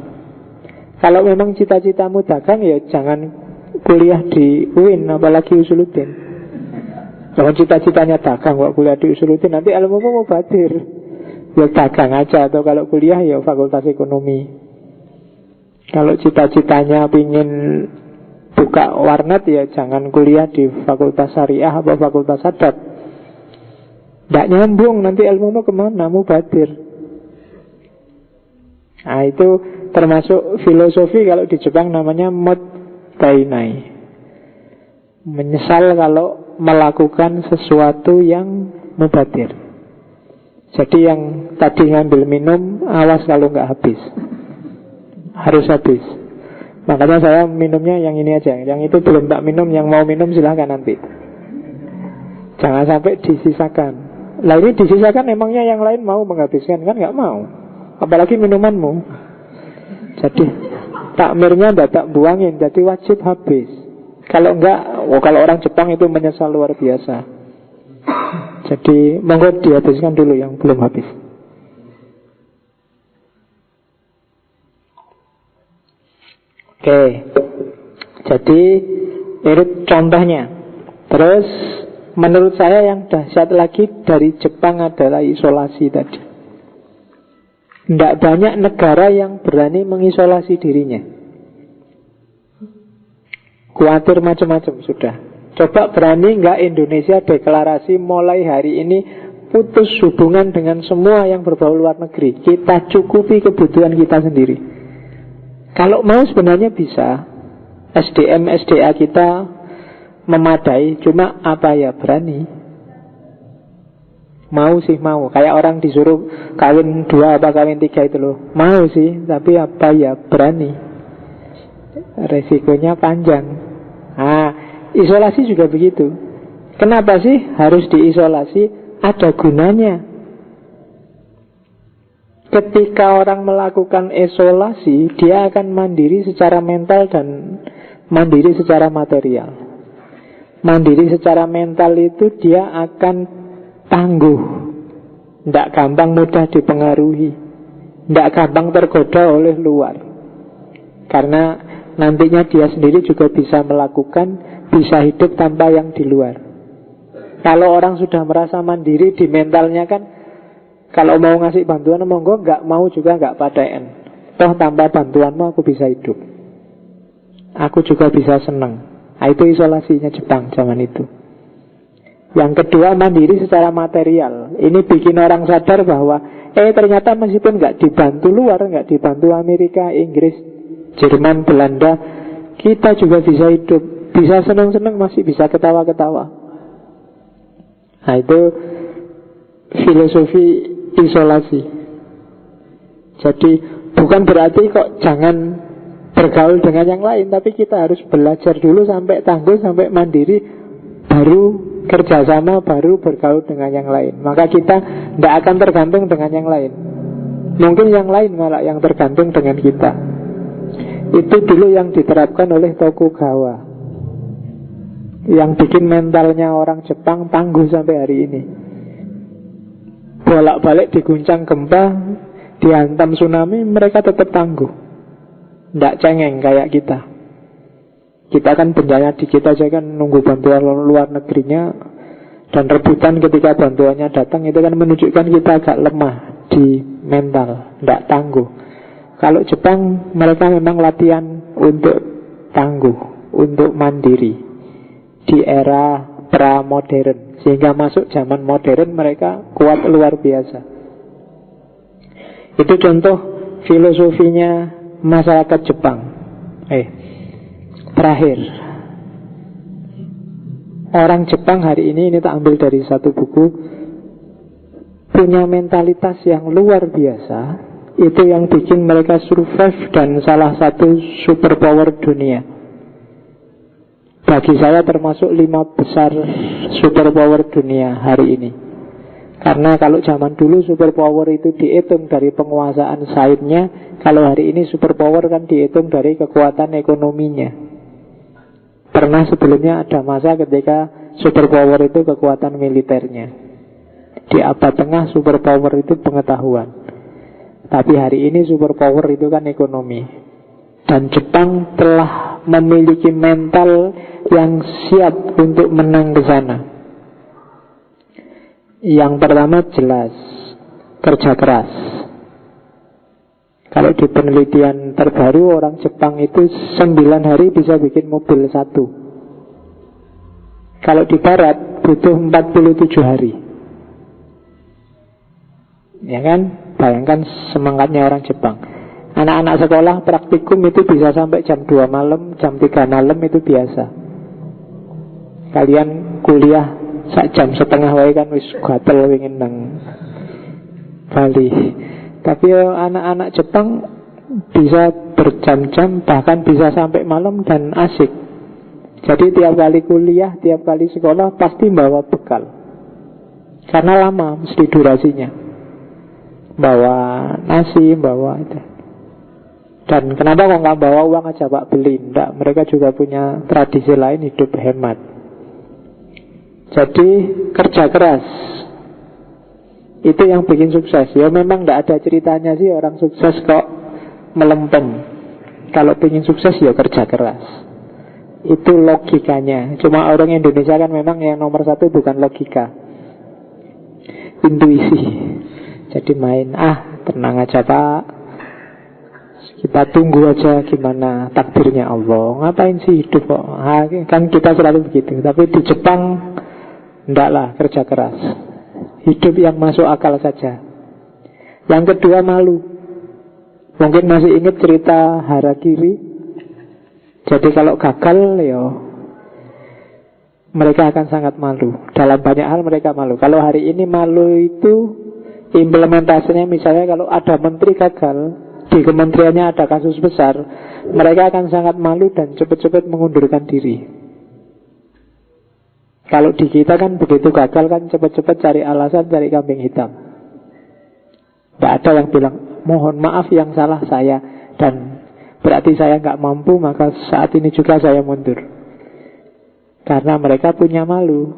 kalau memang cita-citamu dagang ya jangan kuliah di UIN, apalagi Usuluddin. Kalau cita-citanya dagang, kok kuliah di Usuluddin, nanti ilmumu mubadir. Ya dagang aja, atau kalau kuliah ya fakultas ekonomi. Kalau cita-citanya pingin buka warnet ya jangan kuliah di fakultas syariah atau fakultas adat. Tidak nyambung, nanti ilmumu kemana? Mubadir. Nah itu termasuk filosofi kalau di Jepang namanya mottainai. Menyesal kalau melakukan sesuatu yang mubadir. Jadi yang tadi ngambil minum, awas kalau nggak habis. Harus habis. Makanya saya minumnya yang ini aja. Yang itu belum tak minum, yang mau minum silahkan nanti. Jangan sampai disisakan. Lah ini disisakan, emangnya yang lain mau menghabiskan? Kan nggak mau. Apalagi minumanmu. Jadi takmirnya nggak tak buangin. Jadi wajib habis. Kalau enggak, kalau orang Jepang itu menyesal luar biasa. Jadi monggo dihabiskan dulu yang belum habis. Oke. Jadi ini contohnya. Terus menurut saya yang dahsyat lagi dari Jepang adalah isolasi tadi. Tidak banyak negara yang berani mengisolasi dirinya. Khawatir macam-macam sudah. Coba berani nggak Indonesia deklarasi mulai hari ini putus hubungan dengan semua yang berbau luar negeri. Kita cukupi kebutuhan kita sendiri. Kalau mau sebenarnya bisa. SDM, SDA kita memadai. Cuma apa ya berani. Mau sih mau. Kayak orang disuruh kawin 2 apa kawin 3 itu loh. Mau sih, tapi apa ya berani. Resikonya panjang. Nah, isolasi juga begitu. Kenapa sih harus diisolasi? Ada gunanya. Ketika orang melakukan isolasi, dia akan mandiri secara mental dan mandiri secara material. Mandiri secara mental itu dia akan tangguh, tidak gampang mudah dipengaruhi, tidak gampang tergoda oleh luar. Karena nantinya dia sendiri juga bisa melakukan, bisa hidup tanpa yang di luar. Kalau orang sudah merasa mandiri di mentalnya kan, kalau mau ngasih bantuan monggo, nggak mau juga nggak paten. Toh tanpa bantuanmu aku bisa hidup, aku juga bisa senang. Nah, itu isolasinya Jepang zaman itu. Yang kedua, mandiri secara material. Ini bikin orang sadar bahwa ternyata meskipun nggak dibantu luar, nggak dibantu Amerika, Inggris, Jerman, Belanda, kita juga bisa hidup, bisa senang-senang, masih bisa ketawa-ketawa. Nah, itu filosofi isolasi. Jadi bukan berarti kok jangan bergaul dengan yang lain, tapi kita harus belajar dulu sampai tangguh, sampai mandiri, baru kerjasama, baru bergaul dengan yang lain. Maka kita tidak akan tergantung dengan yang lain. Mungkin yang lain malah yang tergantung dengan kita. Itu dulu yang diterapkan oleh Tokugawa, yang bikin mentalnya orang Jepang tangguh sampai hari ini. Bolak-balik diguncang gempa, dihantam tsunami, mereka tetap tangguh, tidak cengeng kayak kita. Kita kan bencana dikit aja kan nunggu bantuan luar negerinya, dan rebutan ketika bantuannya datang, itu kan menunjukkan kita agak lemah di mental, tidak tangguh. Kalau Jepang, mereka memang latihan untuk tangguh, untuk mandiri di era pra-modern, sehingga masuk zaman modern mereka kuat luar biasa. Itu contoh filosofinya masyarakat Jepang. Terakhir, orang Jepang hari ini tak ambil dari satu buku, punya mentalitas yang luar biasa. Itu yang bikin mereka survive dan salah satu superpower dunia. Bagi saya termasuk 5 besar superpower dunia hari ini. Karena kalau zaman dulu superpower itu dihitung dari penguasaan sainnya, kalau hari ini superpower kan dihitung dari kekuatan ekonominya. Pernah sebelumnya ada masa ketika superpower itu kekuatan militernya. Di abad tengah superpower itu pengetahuan. Tapi hari ini superpower itu kan ekonomi. Dan Jepang telah memiliki mental yang siap untuk menang ke sana. Yang pertama jelas, kerja keras. Kalau di penelitian terbaru, orang Jepang itu 9 hari bisa bikin mobil 1. Kalau di barat butuh 47 hari. Ya kan? Bayangkan semangatnya orang Jepang. Anak-anak sekolah praktikum itu bisa sampai jam 2 malam, jam 3 malam itu biasa. Kalian kuliah sak jam setengah wae kan wis gatel wingin nang Bali. Tapi anak-anak Jepang bisa berjam-jam, bahkan bisa sampai malam dan asik. Jadi tiap kali kuliah, tiap kali sekolah pasti bawa bekal. Karena lama mesti durasinya. Bawa nasi, bawa itu. Dan kenapa kok nggak bawa uang aja Pak beli? Enggak, mereka juga punya tradisi lain, hidup hemat. Jadi kerja keras itu yang bikin sukses. Ya memang nggak ada ceritanya sih orang sukses kok melempem. Kalau ingin sukses ya kerja keras. Itu logikanya. Cuma orang Indonesia kan memang yang nomor 1 bukan logika, intuisi. Jadi main, tenang aja Pak, kita tunggu aja gimana takdirnya Allah. Ngapain sih hidup kok? Kan kita selalu begitu. Tapi di Jepang enggak lah, kerja keras. Hidup yang masuk akal saja. Yang kedua malu. Mungkin masih ingat cerita Harakiri. Jadi kalau gagal ya mereka akan sangat malu. Dalam banyak hal mereka malu. Kalau hari ini malu itu implementasinya, misalnya kalau ada menteri gagal, di kementeriannya ada kasus besar, mereka akan sangat malu dan cepat-cepat mengundurkan diri. Kalau di kita kan begitu gagal kan cepat-cepat cari alasan, cari kambing hitam. Tidak ada yang bilang, mohon maaf yang salah saya, dan berarti saya nggak mampu, maka saat ini juga saya mundur. Karena mereka punya malu.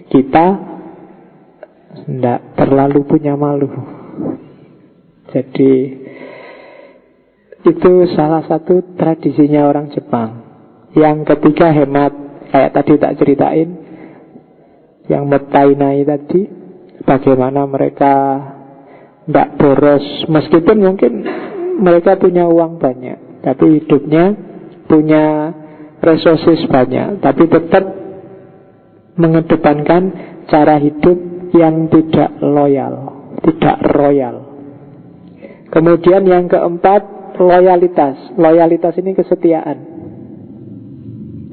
Kita tidak terlalu punya malu. Jadi itu salah satu tradisinya orang Jepang. Yang ketiga hemat. Kayak tadi tak ceritain, yang metainai tadi, bagaimana mereka tidak boros. Meskipun mungkin mereka punya uang banyak, tapi hidupnya punya resources banyak, tapi tetap mengedepankan cara hidup yang tidak loyal, tidak royal. Kemudian yang keempat, loyalitas. Loyalitas ini kesetiaan.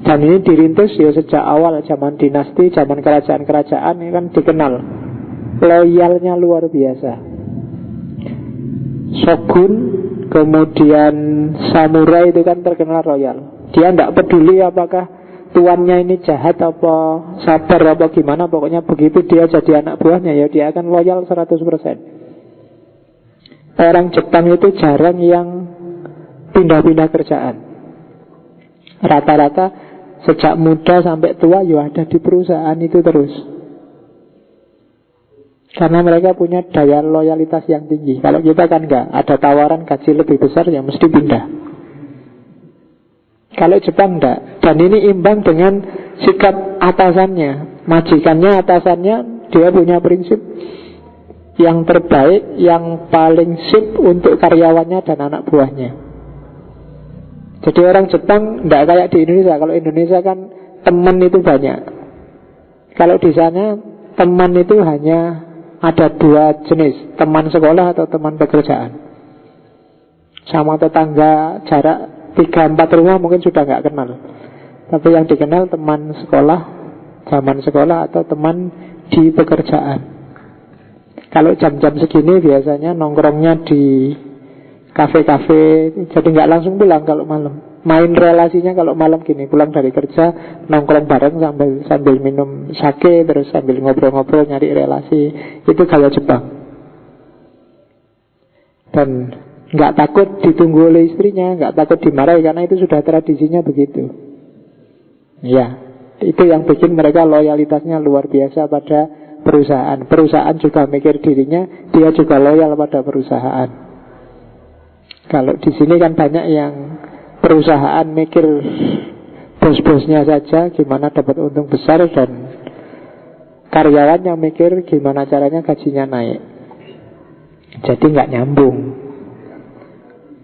Dan ini dirintis ya sejak awal, zaman dinasti, zaman kerajaan-kerajaan ini kan dikenal loyalnya luar biasa. Shogun, kemudian samurai itu kan terkenal royal. Dia tidak peduli apakah tuannya ini jahat apa sabar apa gimana, pokoknya begitu dia jadi anak buahnya ya dia akan loyal 100%. Orang Jepang itu jarang yang pindah-pindah kerjaan. Rata-rata sejak muda sampai tua ya ada di perusahaan itu terus. Karena mereka punya daya loyalitas yang tinggi. Kalau kita kan enggak, ada tawaran gaji lebih besar ya mesti pindah. Kalau Jepang enggak. Dan ini imbang dengan sikap atasannya. Majikannya, atasannya, dia punya prinsip yang terbaik, yang paling sip untuk karyawannya dan anak buahnya. Jadi orang Jepang enggak kayak di Indonesia. Kalau Indonesia kan teman itu banyak. Kalau di sana teman itu hanya ada dua jenis, teman sekolah atau teman pekerjaan. Sama tetangga jarak 3-4 rumah mungkin sudah nggak kenal. Tapi yang dikenal teman sekolah, zaman sekolah atau teman di pekerjaan. Kalau jam-jam segini biasanya nongkrongnya di kafe-kafe, jadi nggak langsung pulang kalau malam. Main relasinya kalau malam gini, pulang dari kerja nongkrong bareng sambil minum sake, terus sambil ngobrol-ngobrol nyari relasi. Itu gaya Jepang. Dan nggak takut ditunggu oleh istrinya, nggak takut dimarahi, karena itu sudah tradisinya begitu. Ya, itu yang bikin mereka loyalitasnya luar biasa pada perusahaan. Perusahaan juga mikir dirinya, dia juga loyal pada perusahaan. Kalau di sini kan banyak yang perusahaan mikir bos-bosnya saja, gimana dapat untung besar, dan karyawan yang mikir gimana caranya gajinya naik. Jadi nggak nyambung.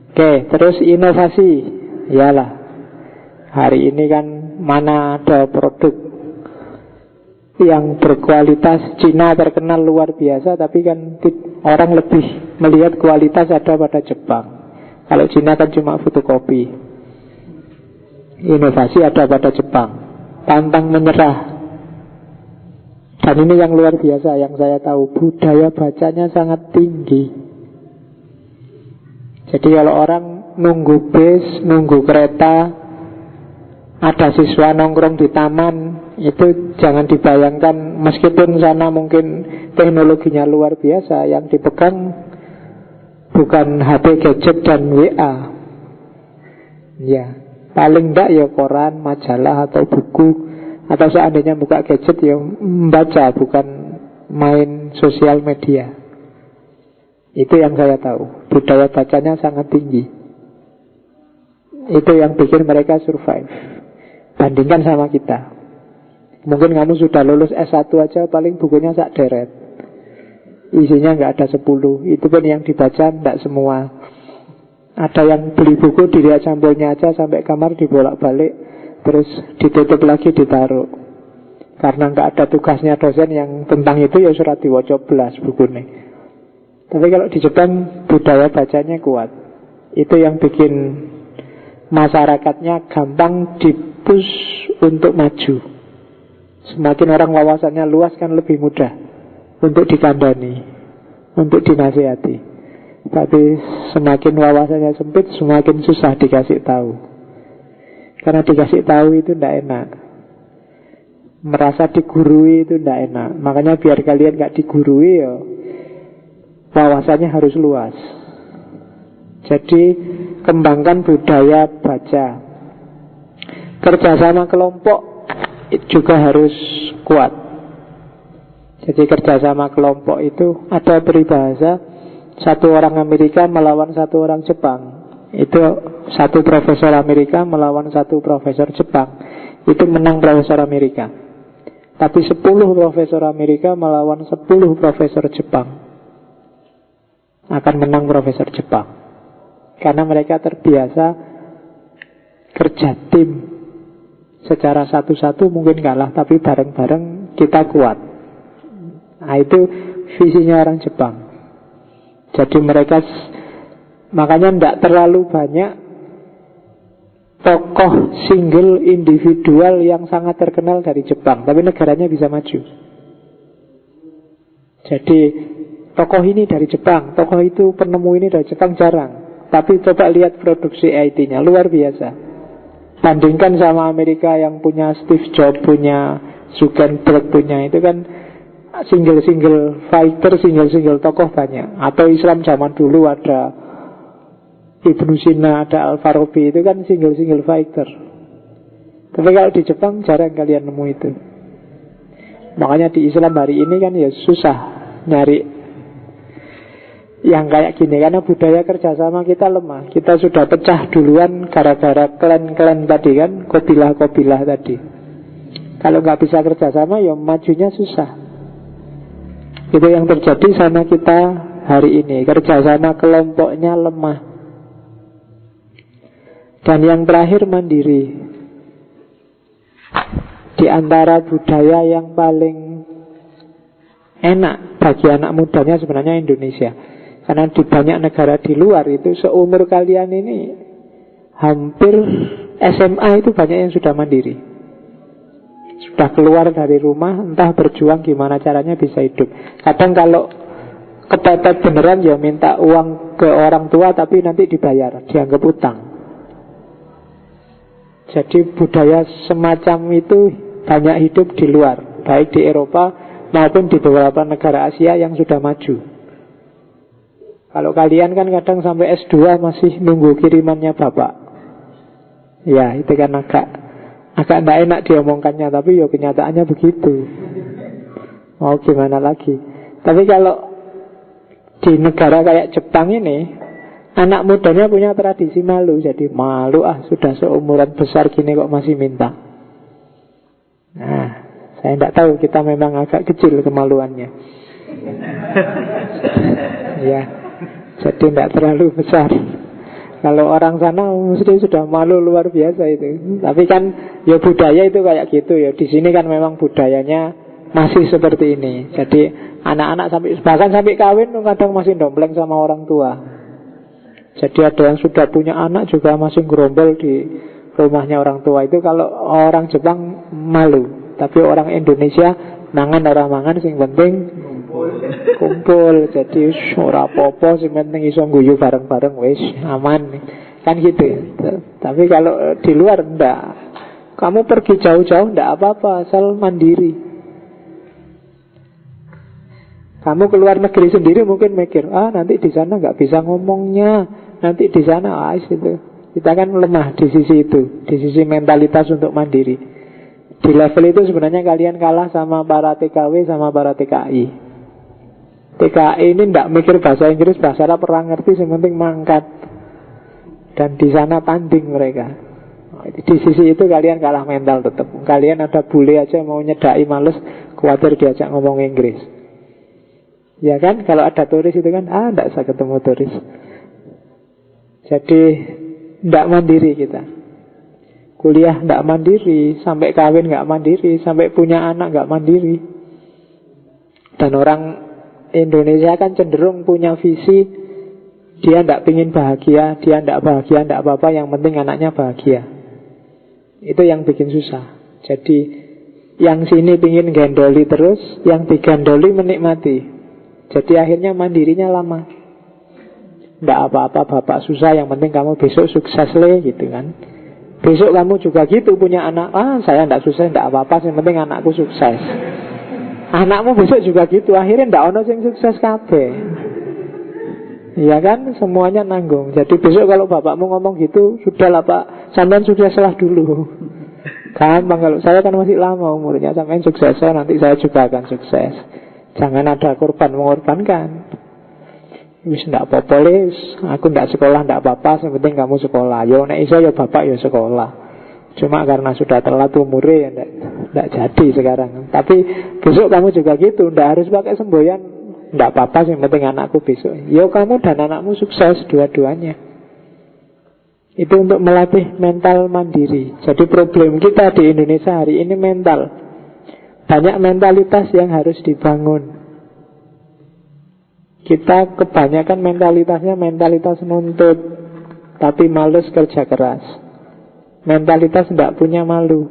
Oke, terus inovasi. Iyalah, hari ini kan mana ada produk yang berkualitas. Cina terkenal luar biasa, tapi kan orang lebih melihat kualitas ada pada Jepang. Kalau Cina kan cuma fotokopi. Inovasi ada pada Jepang, pantang menyerah. Dan ini yang luar biasa yang saya tahu, budaya bacanya sangat tinggi. Jadi kalau orang nunggu bis, nunggu kereta, ada siswa nongkrong di taman, itu jangan dibayangkan, meskipun sana mungkin teknologinya luar biasa, yang dipegang bukan HP, gadget, dan WA. Ya, paling enggak ya koran, majalah, atau buku. Atau seandainya buka gadget ya membaca, bukan main sosial media. Itu yang saya tahu, budaya bacanya sangat tinggi. Itu yang bikin mereka survive. Bandingkan sama kita. Mungkin kamu sudah lulus S1 aja, paling bukunya sak deret, isinya nggak ada 10. Itu pun yang dibaca nggak semua. Ada yang beli buku dilihat sampulnya aja sampai kamar dibolak-balik, terus ditutup lagi ditaruh. Karena nggak ada tugasnya dosen yang tentang itu, ya surat diwaca belas bukunya. Tapi kalau di Jepang budaya bacanya kuat. Itu yang bikin masyarakatnya gampang dipush untuk maju. Semakin orang wawasannya luas kan lebih mudah untuk dikandani, untuk dinasihati. Tapi semakin wawasannya sempit, semakin susah dikasih tahu. Karena dikasih tahu itu tidak enak, merasa digurui itu tidak enak. Makanya biar kalian gak digurui ya, wawasannya harus luas. Jadi kembangkan budaya baca. Kerjasama kelompok juga harus kuat. Jadi kerjasama kelompok itu ada peribahasa, satu orang Amerika melawan satu orang Jepang. Itu satu profesor Amerika melawan satu profesor Jepang, itu menang profesor Amerika. Tapi 10 profesor Amerika melawan 10 profesor Jepang, akan menang profesor Jepang. Karena mereka terbiasa kerja tim. Secara satu-satu mungkin kalah, tapi bareng-bareng kita kuat. Nah, itu visinya orang Jepang. Jadi mereka makanya tidak terlalu banyak tokoh single individual yang sangat terkenal dari Jepang, tapi negaranya bisa maju. Jadi tokoh ini dari Jepang, tokoh itu penemu ini dari Jepang jarang. Tapi coba lihat produksi IT-nya, luar biasa. Bandingkan sama Amerika yang punya Steve Jobs, punya Zuckerberg, punya itu kan single-single fighter, single-single tokoh banyak. Atau Islam zaman dulu ada Ibnu Sina, ada Al-Farabi, itu kan single-single fighter. Tapi kalau di Jepang jarang kalian nemu itu. Makanya di Islam hari ini kan ya susah nyari yang kayak gini, karena budaya kerjasama kita lemah. Kita sudah pecah duluan gara-gara klan-klan tadi kan, kobilah-kobilah tadi. Kalau nggak bisa kerjasama ya majunya susah. Itu yang terjadi sama kita hari ini. Kerjasama kelompoknya lemah. Dan yang terakhir mandiri. Di antara budaya yang paling enak bagi anak mudanya sebenarnya Indonesia. Karena di banyak negara di luar itu seumur kalian ini hampir SMA itu banyak yang sudah mandiri. Sudah keluar dari rumah, entah berjuang gimana caranya bisa hidup. Kadang kalau kepepet beneran ya minta uang ke orang tua, tapi nanti dibayar, dianggap utang. Jadi budaya semacam itu banyak hidup di luar, baik di Eropa maupun di beberapa negara Asia yang sudah maju. Kalau kalian kan kadang sampai S2 masih nunggu kirimannya bapak. Ya itu kan agak tidak enak diomongkannya, tapi ya kenyataannya begitu. Mau gimana lagi. Tapi kalau di negara kayak Jepang ini, anak mudanya punya tradisi malu. Jadi malu sudah seumuran besar gini kok masih minta. Nah, saya tidak tahu, kita memang agak kecil kemaluannya. Ya, jadi tidak terlalu besar. Kalau orang sana mesti sudah malu luar biasa itu. Tapi kan ya budaya itu kayak gitu ya. Di sini kan memang budayanya masih seperti ini. Jadi anak-anak bahkan sampai kawin kadang masih dompleng sama orang tua. Jadi ada yang sudah punya anak juga masih gerombol di rumahnya orang tua. Itu kalau orang Jepang malu. Tapi orang Indonesia mangan orang mangan sing penting kumpul. Jadi ora apa-apa, sing penting iso guyu bareng-bareng wis aman. Kan gitu. Tapi kalau di luar ndak. Kamu pergi jauh-jauh ndak apa-apa, asal mandiri. Kamu keluar negeri sendiri mungkin mikir, nanti di sana nggak bisa ngomongnya, nanti di sana itu. Kita kan lemah di sisi itu, di sisi mentalitas untuk mandiri. Di level itu sebenarnya kalian kalah sama para TKW sama para TKI. TKI ini tidak mikir bahasa Inggris, bahasa Arab perang ngerti, yang penting mangkat. Dan di sana tanding mereka. Di sisi itu kalian kalah mental tetap. Kalian ada bule aja mau nyedai males, khawatir diajak ngomong Inggris. Ya kan, kalau ada turis itu kan, tidak usah ketemu turis. Jadi tidak mandiri kita. Kuliah tidak mandiri, sampai kawin nggak mandiri, sampai punya anak nggak mandiri. Dan orang Indonesia kan cenderung punya visi, dia tidak pingin bahagia, dia tidak bahagia, tidak apa-apa, yang penting anaknya bahagia. Itu yang bikin susah. Jadi yang sini pingin gendoli terus, yang digandoli menikmati. Jadi akhirnya mandirinya lama. Tidak apa-apa bapak susah, yang penting kamu besok sukses gitu kan. Besok kamu juga gitu punya anak, saya tidak susah, tidak apa-apa, yang penting anakku sukses. Anakmu besok juga gitu, akhirnya tidak ono yang sukses kabeh. Iya kan, semuanya nanggung. Jadi besok kalau bapakmu ngomong gitu, sudahlah pak, sampean sukseslah dulu. Gampang, kalau saya kan masih lama umurnya, sampean sukses, nanti saya juga akan sukses. Jangan ada korban mengorbankan. Wis ndak apa-apa, aku ndak sekolah ndak apa-apa, yang penting kamu sekolah. Yo nek iso ya bapak ya sekolah. Cuma karena sudah telat umurnya ya ndak jadi sekarang. Tapi besok kamu juga gitu, ndak harus pakai semboyan, ndak apa-apa, yang penting anakku besok. Yo kamu dan anakmu sukses dua-duanya. Itu untuk melatih mental mandiri. Jadi problem kita di Indonesia hari ini mental. Banyak mentalitas yang harus dibangun. Kita kebanyakan mentalitasnya mentalitas nuntut, tapi males kerja keras. Mentalitas tidak punya malu.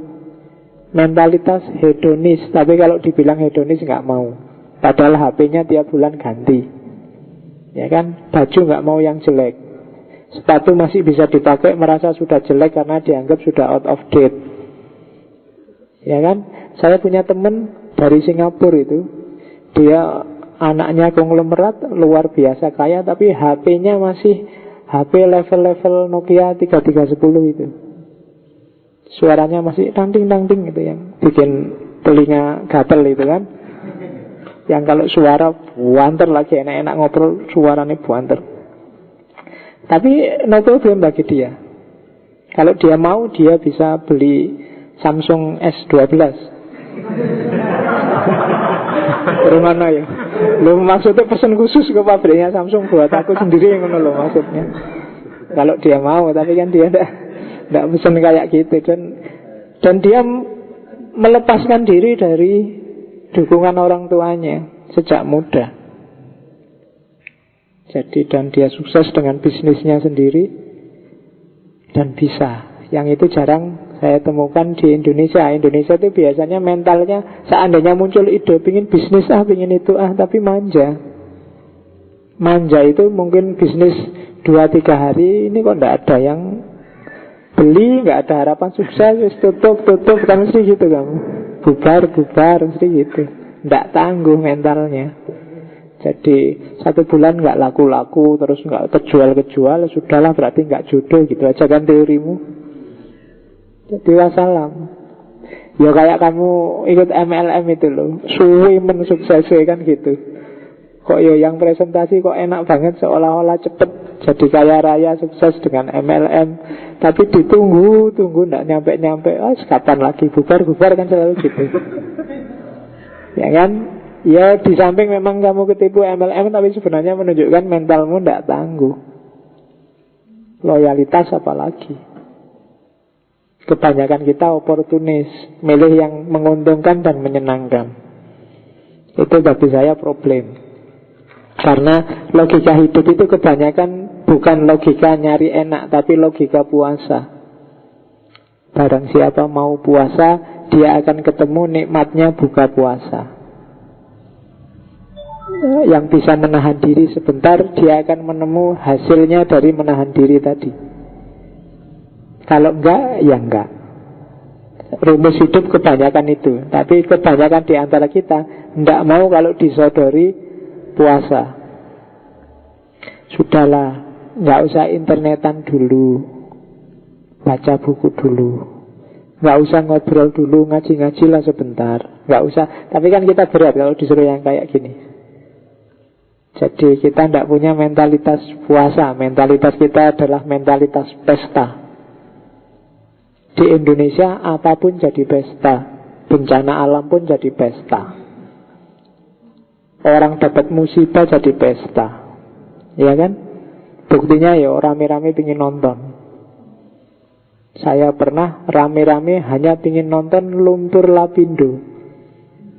Mentalitas hedonis, tapi kalau dibilang hedonis nggak mau. Padahal HP-nya tiap bulan ganti. Ya kan, baju nggak mau yang jelek. Sepatu masih bisa dipakai, merasa sudah jelek karena dianggap sudah out of date. Ya kan, saya punya teman dari Singapura itu, dia anaknya konglomerat, luar biasa kaya, tapi HP-nya masih HP level-level Nokia 3310 itu. Suaranya masih tangting-tangting gitu, yang bikin telinga gatel itu kan. Yang kalau suara buanter lagi, enak-enak ngobrol, suaranya buanter. Tapi no problem bagi dia. Kalau dia mau, dia bisa beli Samsung S12. Rumana ya. Lo maksudnya pesan khusus ke pabriknya Samsung buat aku sendiri yang lo maksudnya. Kalau dia mau, tapi kan dia tidak pesan kayak gitu, dan dia melepaskan diri dari dukungan orang tuanya sejak muda. Jadi dan dia sukses dengan bisnisnya sendiri dan bisa. Yang itu jarang saya temukan di Indonesia. Indonesia itu biasanya mentalnya, seandainya muncul ide pingin bisnis pingin itu tapi manja. Manja itu mungkin bisnis 2-3 hari, ini kok tidak ada yang beli, nggak ada harapan sukses, tutup kan mesti gitu kamu. Bubar mesti gitu. Tidak tangguh mentalnya. Jadi 1 bulan nggak laku-laku, terus nggak kejual, sudahlah berarti nggak jodoh gitu aja kan teorimu. Jadi wassalam. Ya kayak kamu ikut MLM itu loh, suwi mensuksesi kan gitu. Kok ya yang presentasi kok enak banget, seolah-olah cepet jadi kaya raya sukses dengan MLM. Tapi ditunggu nggak nyampe-nyampe, kapan lagi bubar kan selalu gitu. Ya kan? Ya di samping memang kamu ketipu MLM, tapi sebenarnya menunjukkan mentalmu tidak tangguh. Loyalitas apalagi. Kebanyakan kita oportunis, milih yang menguntungkan dan menyenangkan. Itu bagi saya problem. Karena logika hidup itu kebanyakan bukan logika nyari enak, tapi logika puasa. Barang siapa mau puasa, dia akan ketemu nikmatnya buka puasa. Yang bisa menahan diri sebentar, dia akan menemu hasilnya dari menahan diri tadi. Kalau enggak, ya enggak. Rumus hidup kebanyakan itu. Tapi kebanyakan di antara kita enggak mau kalau disodori puasa. Sudahlah, enggak usah internetan dulu, baca buku dulu. Enggak usah ngobrol dulu, ngaji-ngaji lah sebentar. Enggak usah. Tapi kan kita berat kalau disuruh yang kayak gini. Jadi kita tidak punya mentalitas puasa. Mentalitas kita adalah mentalitas pesta. Di Indonesia apapun jadi pesta. Bencana alam pun jadi pesta. Orang dapat musibah jadi pesta. Ya kan? Buktinya ya rame-rame pingin nonton. Saya pernah rame-rame hanya pingin nonton Lumpur Lapindo.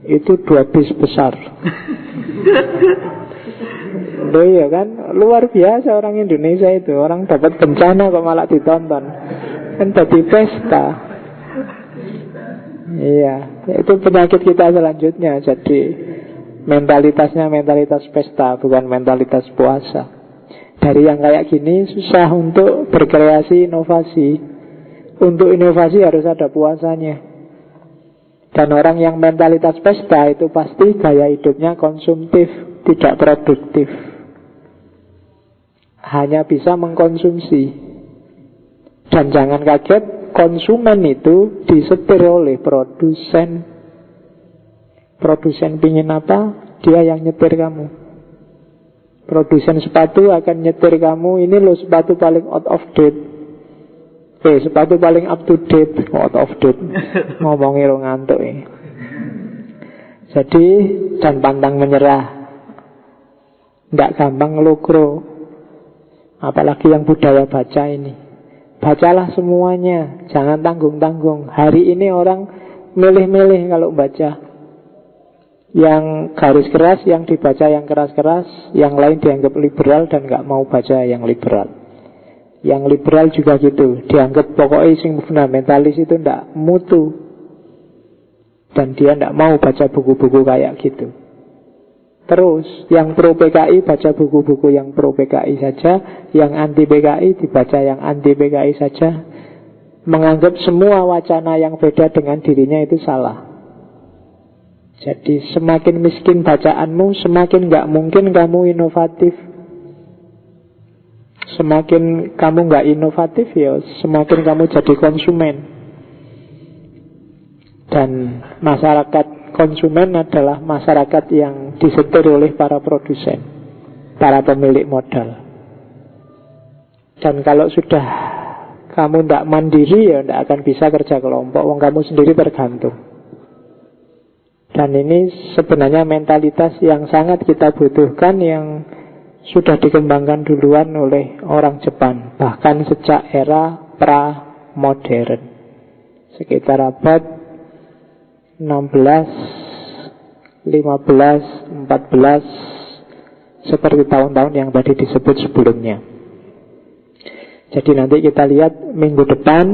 Itu 2 bis besar. Loh iya kan, luar biasa orang Indonesia itu. Orang dapat bencana kok malah ditonton. Kan jadi pesta. Iya, itu penyakit kita selanjutnya. Jadi mentalitasnya mentalitas pesta, bukan mentalitas puasa. Dari yang kayak gini susah untuk berkreasi inovasi. Untuk inovasi harus ada puasanya. Dan orang yang mentalitas pesta itu pasti gaya hidupnya konsumtif, tidak produktif. Hanya bisa mengkonsumsi. Dan jangan kaget, konsumen itu disetir oleh produsen. Produsen pingin apa, dia yang nyetir kamu. Produsen sepatu akan nyetir kamu, ini loh sepatu paling out of date. Sepatu paling up to date. Out of date ngomongnya lo ngantuk ini. Jadi jangan pantang menyerah, tidak gampang ngelukro. Apalagi yang budaya baca ini. Bacalah semuanya, jangan tanggung-tanggung. Hari ini orang milih-milih kalau baca. Yang garis keras, yang dibaca yang keras-keras, yang lain dianggap liberal dan gak mau baca yang liberal. Yang liberal juga gitu, dianggap pokoknya sing fundamentalis itu ndak mutu, dan dia ndak mau baca buku-buku kayak gitu. Terus yang pro PKI baca buku-buku yang pro PKI saja, yang anti PKI dibaca yang anti PKI saja, menganggap semua wacana yang beda dengan dirinya itu salah. Jadi semakin miskin bacaanmu, semakin gak mungkin kamu inovatif. Semakin kamu gak inovatif, ya semakin kamu jadi konsumen. Dan masyarakat konsumen adalah masyarakat yang disetir oleh para produsen, para pemilik modal. Dan kalau sudah kamu tidak mandiri, ya tidak akan bisa kerja kelompok. Wong kamu sendiri tergantung. Dan ini sebenarnya mentalitas yang sangat kita butuhkan, yang sudah dikembangkan duluan oleh orang Jepang, bahkan sejak era pra-modern, sekitar abad 16, 15, 14, seperti tahun-tahun yang tadi disebut sebelumnya. Jadi nanti kita lihat minggu depan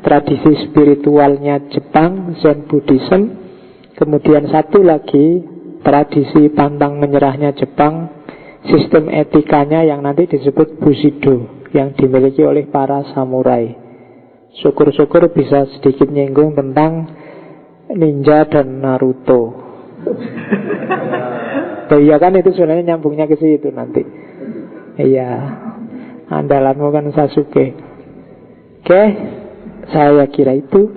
tradisi spiritualnya Jepang, Zen Buddhism. Kemudian satu lagi tradisi pantang menyerahnya Jepang, sistem etikanya yang nanti disebut Bushido, yang dimiliki oleh para samurai. Syukur-syukur bisa sedikit nyinggung tentang ninja dan Naruto. Iya kan, itu sebenarnya nyambungnya ke situ nanti. Iya, andalanmu kan Sasuke. Oke, saya kira itu.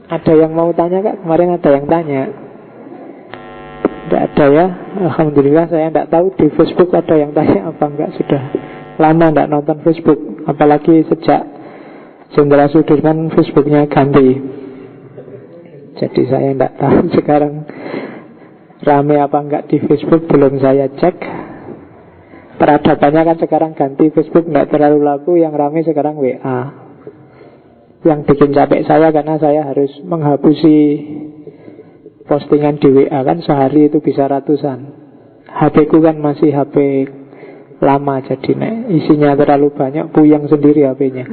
Ada yang mau tanya Kak? Kemarin ada yang tanya. Tidak ada ya. Alhamdulillah, saya tidak tahu di Facebook ada yang tanya apa enggak. Sudah lama tidak nonton Facebook, apalagi sejak Jenderal Sudirman Facebooknya ganti. Jadi saya tidak tahu sekarang rame apa enggak di Facebook, belum saya cek. Peradabannya kan sekarang ganti, Facebook tidak terlalu laku, yang rame sekarang WA. Yang bikin capek saya karena saya harus menghapusi postingan di WA, kan sehari itu bisa ratusan. HP ku kan masih HP lama, jadi isinya terlalu banyak, puyeng sendiri HP-nya.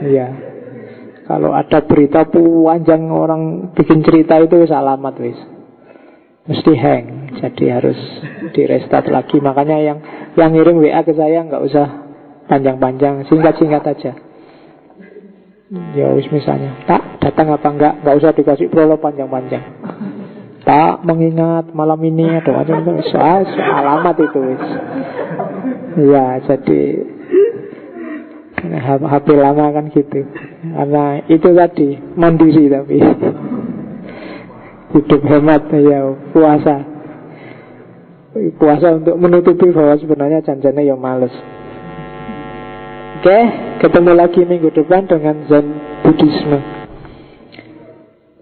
Iya. Kalau ada berita panjang orang bikin cerita itu alamat wis. Mesti hang, jadi harus di restart lagi. Makanya yang ngirim WA ke saya nggak usah panjang-panjang, singkat-singkat aja. Ya wis, misalnya tak datang apa enggak usah dikasih prolog panjang-panjang. Tak mengingat malam ini ada macam-macam soal alamat itu wis. Ya, jadi HP lama kan gitu. Karena itu tadi mandiri, tapi hidup hemat ya, puasa untuk menutupi bahwa sebenarnya janjinya ya males. Oke, ketemu lagi minggu depan dengan Zen Buddhisme.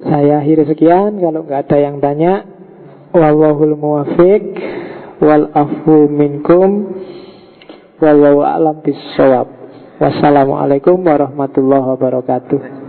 Saya akhiri sekian. Kalau nggak ada yang tanya, wallahul muwaffiq wal afu minkum wallahu a'lam bissawab. Wassalamualaikum warahmatullahi wabarakatuh.